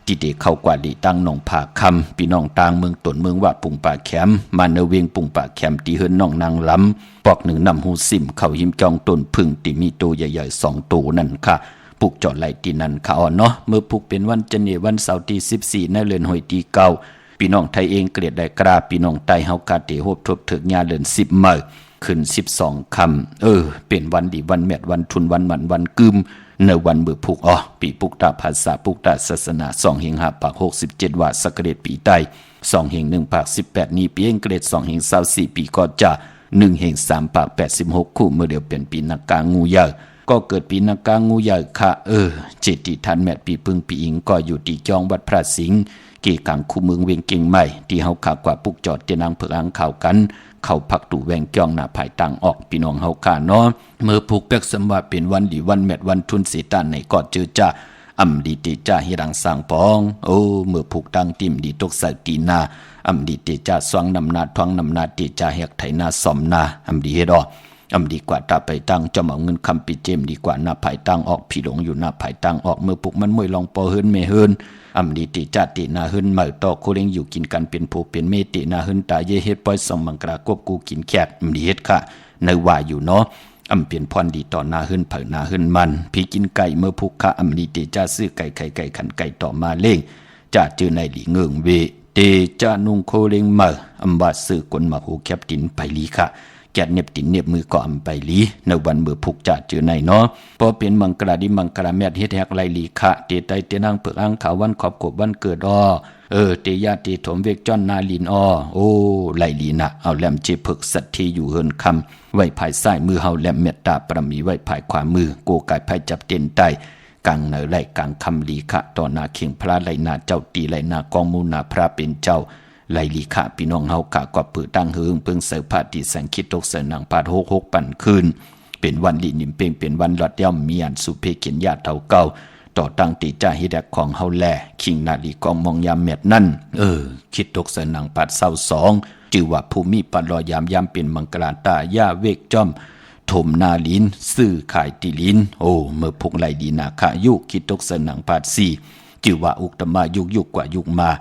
ที่เด็กเข้ากว่าดีตั้งน้องผาคำพี่น้องต่างเมืองตนเมืองว่าปุ่งป่าแคมมาเนเวงปุ่งป่าแคมตีเฮินน้องนางล้ำปอกหนึ่งนำหูซิมเข้าหิมจองต้นพึ่งที่มีตัวใหญ่ๆ2ตัวนั่นค่ะปลูกจอดไหลที่นั่นค่ะเนาะเมื่อปลูกเป็นวันจันทร์วันเสาร์ที่14ในเรือนหอยที่เก่าพี่น้องไทยเองเกลียดได้กราพี่น้องไตเฮากาเตโฮบทบถึกญาเดือน10มื้อขึ้น12ค่ำเป็นวันดีวันแมดวันทุนวันหมันวันกึมในวันเบื่อผูกปีปุกตาภาษาปุกตาศาสนา2เฮง5ปาก67ว่าสักเกตปีใต้2เฮง1ปาก18นี้ปีเองเกรด2เฮง24ปีก็จะ1เฮง3ปาก86คู่เมื่อเดียวเป็นปีนักกางูใหญ่ก็เกิดปีนักกางูใหญ่ค่ะเจติทันแมดปีพึ่งปีอิงก็อยู่ที่จองวัดพระสิงห์เกี่กังคู่เมืองเวียงเก่งใหม่ที่เฮาขากว่าปุกจอดเจนางเผือกอังข่าวกันเข้าพักตู่แวงจ้องหน้าภายต่างออกพี่น้องเฮาค่ะเนาะเมื่อผูกเป็กสมว่าเป็นวันดีวันแมดวันทุนเสตานในกอดเจอจ้าอำดีเตจ้าเฮดังสร้างปองเมื่อผูกตังติ่มดีตกใส่ตีนาอำดีเตจ้าสวงนำนาทวงนำนาเตจ้าเฮกไถนาสมนาอำดีเฮ็ดอำดีกว่าตาไปตั้งจอมเอาเงินคำปิเจมดีกว่าหน้าภายตั้งออกพี่หลงอยู่หน้าภายตั้งออกเมื่อปุกมันมวยลองปอเฮินเมเฮินอำดีติจาตินาเฮินเมื่อต่อโคเล็งอยู่กินกันเป็นผู้เป็นเมตินาเฮินตาเยเฮ็ดปล่อยสองมังกรากบกูกินแคดอำดีเฮ็ดค่ะในว่าอยู่เนาะอำเปลี่ยนพรดีต่อนาเฮินเผอนาเฮินมันพี่กินไก่เมื่อพุกค่ะอำดีติจาซื้อไก่ขันไก่ต่อมาเล่งจะเจอในหลีเงิงเวเตจานุงโคเล็งเมื่ออำบาซื้อกวนมาหูแคบตินไปลีค่ะแกเน็บตินเน็บมือก็อำไปลีในวันเมื่อผูกจ่าเจอในเนาะพอเป็นมังกรดิมังกรแมดเฮ็ดแฮกไลลีคะเตไตเตนางเปิกอังขาววันขอบกบวันเกิดเตยาเตถมเวกจ้อนนาลินไลลีนะเอาแหลมเจเพิกสัตทีอยู่เฮินคำไว้ภายซ้ายมือเฮาแหลมเมตตาประมีไว้ภายขวามือโกกายภายจับเต็นใต้กลางเนอไหลกลางคำลีคะต่อนาเข่งพระไหลนาเจ้าตีไหลนากองมูนาพระเป็นเจ้าไลลีค่ะพี่น้องเฮากะกว่าปือตั้งเฮืองเพิ่งเสือพาติแสงคิดตกเสือหนังพาด66ปั่นคืนเป็นวันลีนิมเป่งเป็นวันหลอดย่อมมีอันสุเพเขียนญาติเท่าเก่าต่อตั้งติจ่าฮิดกของเฮาแลคิงนาลีกองมองยามเม็ดนั่นคิดตกเสือหนังพาด22จือว่าภูมิปัดรอยามเป็นมังกราตาย่าเวกจ้อมถมนาลินซื้อขายติลินเมื่อพุงไหลดีนาคายุคิดตกเสือหนังพาด4จือว่าอุกตมายุกกว่ายุกมา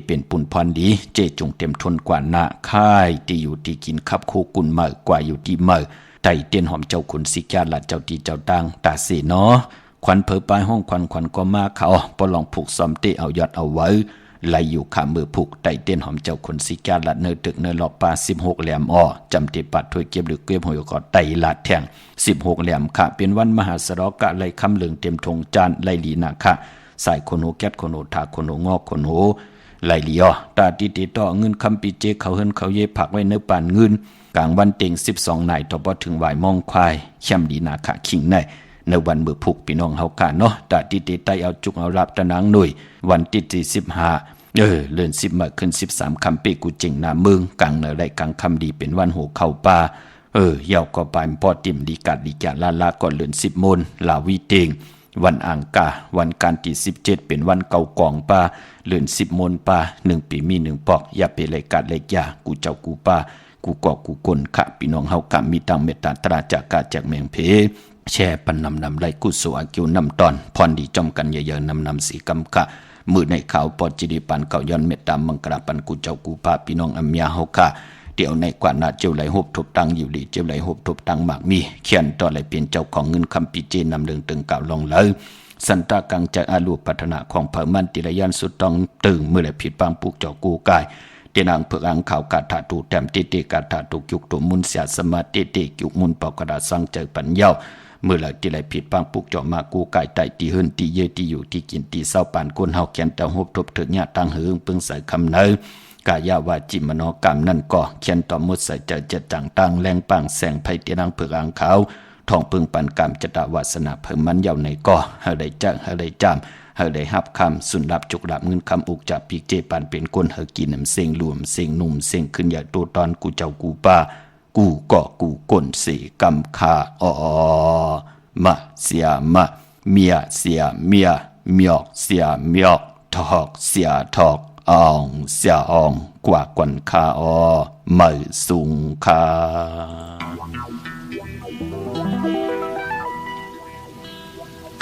เป็นปุ่นพรดีเจจงเต็มทนกว่าหน้าค่ายที่อยู่ที่กินขับโคกุนเมื่อกว่าอยู่ที่เมื่อไต่เตียนหอมเจ้าขุนสิกาลัดเจ้าตีเจ้าตังตาเสเนาะควันเผอปลายห้องควันก็มาเขาปลองผูกซ้อมเตเอายอดเอาไว้ไหลอยู่ขามือผูกไต่เตียนหอมเจ้าขุนสิกาลัดเนื้อตึกเนื้อหลอกปลา16แหลมจำเตปัดถ้วยเก็บหรือเก็บหอยกอดไต่ลาดแทง16แหลมค่ะเป็นวันมหาสรกะไหลคำเหลืองเต็มธงจานไหลลีนาค่ะสายคนโหแก๊ดคนโหทาคนโหงอกคนโหไหลลีตาติต่อเงินคำปีเจเขาเฮินเขาเย่ผักไว้เนื้อป่านเงินกลางวันเต็ง12นายต่อพอถึงวายมองควายเข้มดีนาคะขิงในวันเมื่อผูกพี่น้องเฮากาเนาะตาติไตเอาจุกเอารับตะนางหน่วยวันที่15เลื่อน10มาขึ้น13คำเปกูเจงนาเมืองกลางเนอได้กลางคำดีเป็นวันโหเข้าป่าเยาก็ไปพอติ่มดีกัดดีจัดลาก่อนเลื่อน10โมงลาวีเตงวันอังกาวันการที่17เป็นวันเก่ากองป่าเลื่อน10โมงป่า1ปีมี1ปอกอย่าไปเลยกัดเลยยากูเจ้ากูป่ากูกอกกูกลค่ะพี่น้องเฮากะมีตังเมตตาตราจากกาจากแมงเพ แช่ปันนำไรกุศลอากิวนำตอนพรดีจอมกันเยอะๆนำสีกำกะมือในข่าวปอจิดีปันเก่าย้อนเมตตามังกราปันกูเจ้ากูพาพี่น้องอัมยาเฮาค่ะเดี๋ยวในกว่านาเจ้าไหลหบทบตังอยู่ดีเจ้าไหลหบทบตังหมากมีเขียนต่อไหลเปลี่ยนเจ้าของเงินคำปีเจนำเรื่องตึงเก่าลงเลยสันตากังจะอาลูพัฒนาของเผ่ามันติระยันสุดต้องตึงเมื่อไหลผิดปังปลูกเจ้ากูกายเตียนางเผือกอังข่าวกาถาตูแต้มติติกาถาตุกยุกตุมุนเสียสมาติติยุกมุนปอกกระดาสังเจอปัญญาเมื่อไหลติไหลผิดปังปลูกเจ้ามากูกายไตตีหืนตีเยตีอยู่ที่กินตีเศร้าปานก้นเฮาเขียนแต่หบทบถึงญาตังหึงปึงใส่คำเนกายาวาจิมโนกรรมนั่นก็เขียนต่อมุดใส่เจอเจ็ดจังตังแรงปังแสงไพเตียนางเผือกอังขาวทองปึงปันกรรมจตาวาสนาเพิ่มมันเยาในก็เฮาได้จักเฮาได้จำเฮาได้ฮับคำสุนรับจุกรับเงินคำอุกจับปีกเจปันเป็นก้นเฮากินน้ำเสียงรวมเสียงนุ่มเสียงขึ้นใหญ่ตัวตอนกูเจ้ากูป้ากูก็กูก้นสีกำคามาเสียมาเมียเสียเมียเมียกเสียเมียกทอกเสียทอกอ่องเสียอ่องกว่ากวนคาไม่สูงคา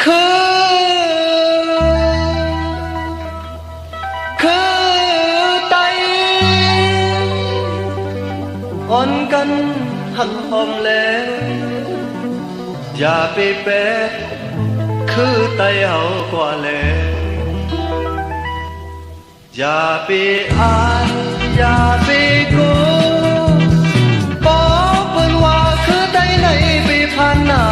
คือไตอ่อนกันหักหอมแล้วอย่าไปแปะคือไตเฮากว่าแล้วอย่าไปอายอย่าไปโกบอกเพิ่นว่าคือไตไหนไปผ่านหน้า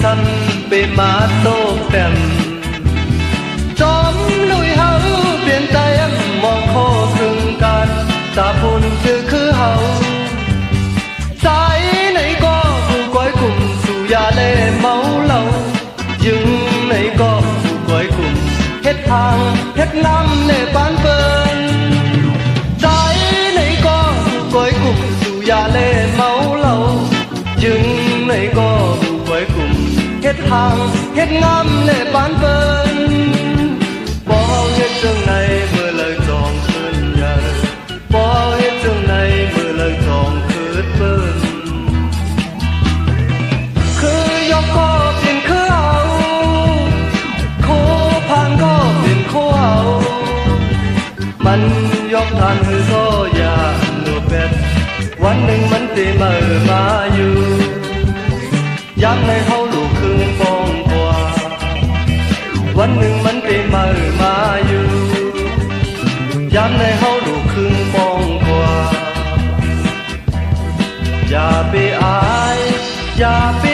สั่นไปมาโตแต้มจอมลุยเฮาเปลี่ยนใจมองโคถึงกันตาพุ่นคือเฮาสายไหนก็ผู้ก้อยกลุ่มสู่ยาเล่เมาเหล้ายึงไหนก็ผู้ก้อยกลุ่มเฮ็ดทางเฮ็ดน้ำเล่ปานเปิ้นสายไหนก็ผู้ก้อยกลุ่มสู่ยาเล่เมาเหล้ายึงไหนก็ผู้ก้อยกลุ่มเฮ็ดทางเฮ็ดงามเล่ปานเปิ้นบ่เฮ็ดจังไหนเมื่อเลิกจองคืนใหญ่บ่เฮ็ดจังไหนเมื่อเลิกจองคืนเปิ้นคือยกก็เป็นคือเฮาโคพังก็เป็นโคเฮามันยกทานคือโซยาหนูเป็ดวันหนึ่งมันสิมาอยู่ย้ำในเฮาลูกครึ่งปองกว่าวันหนึ่งมันเป็นมาอยู่ย้ำในเฮาลูกครึ่งปองกว่าอย่าไปอายอย่าไป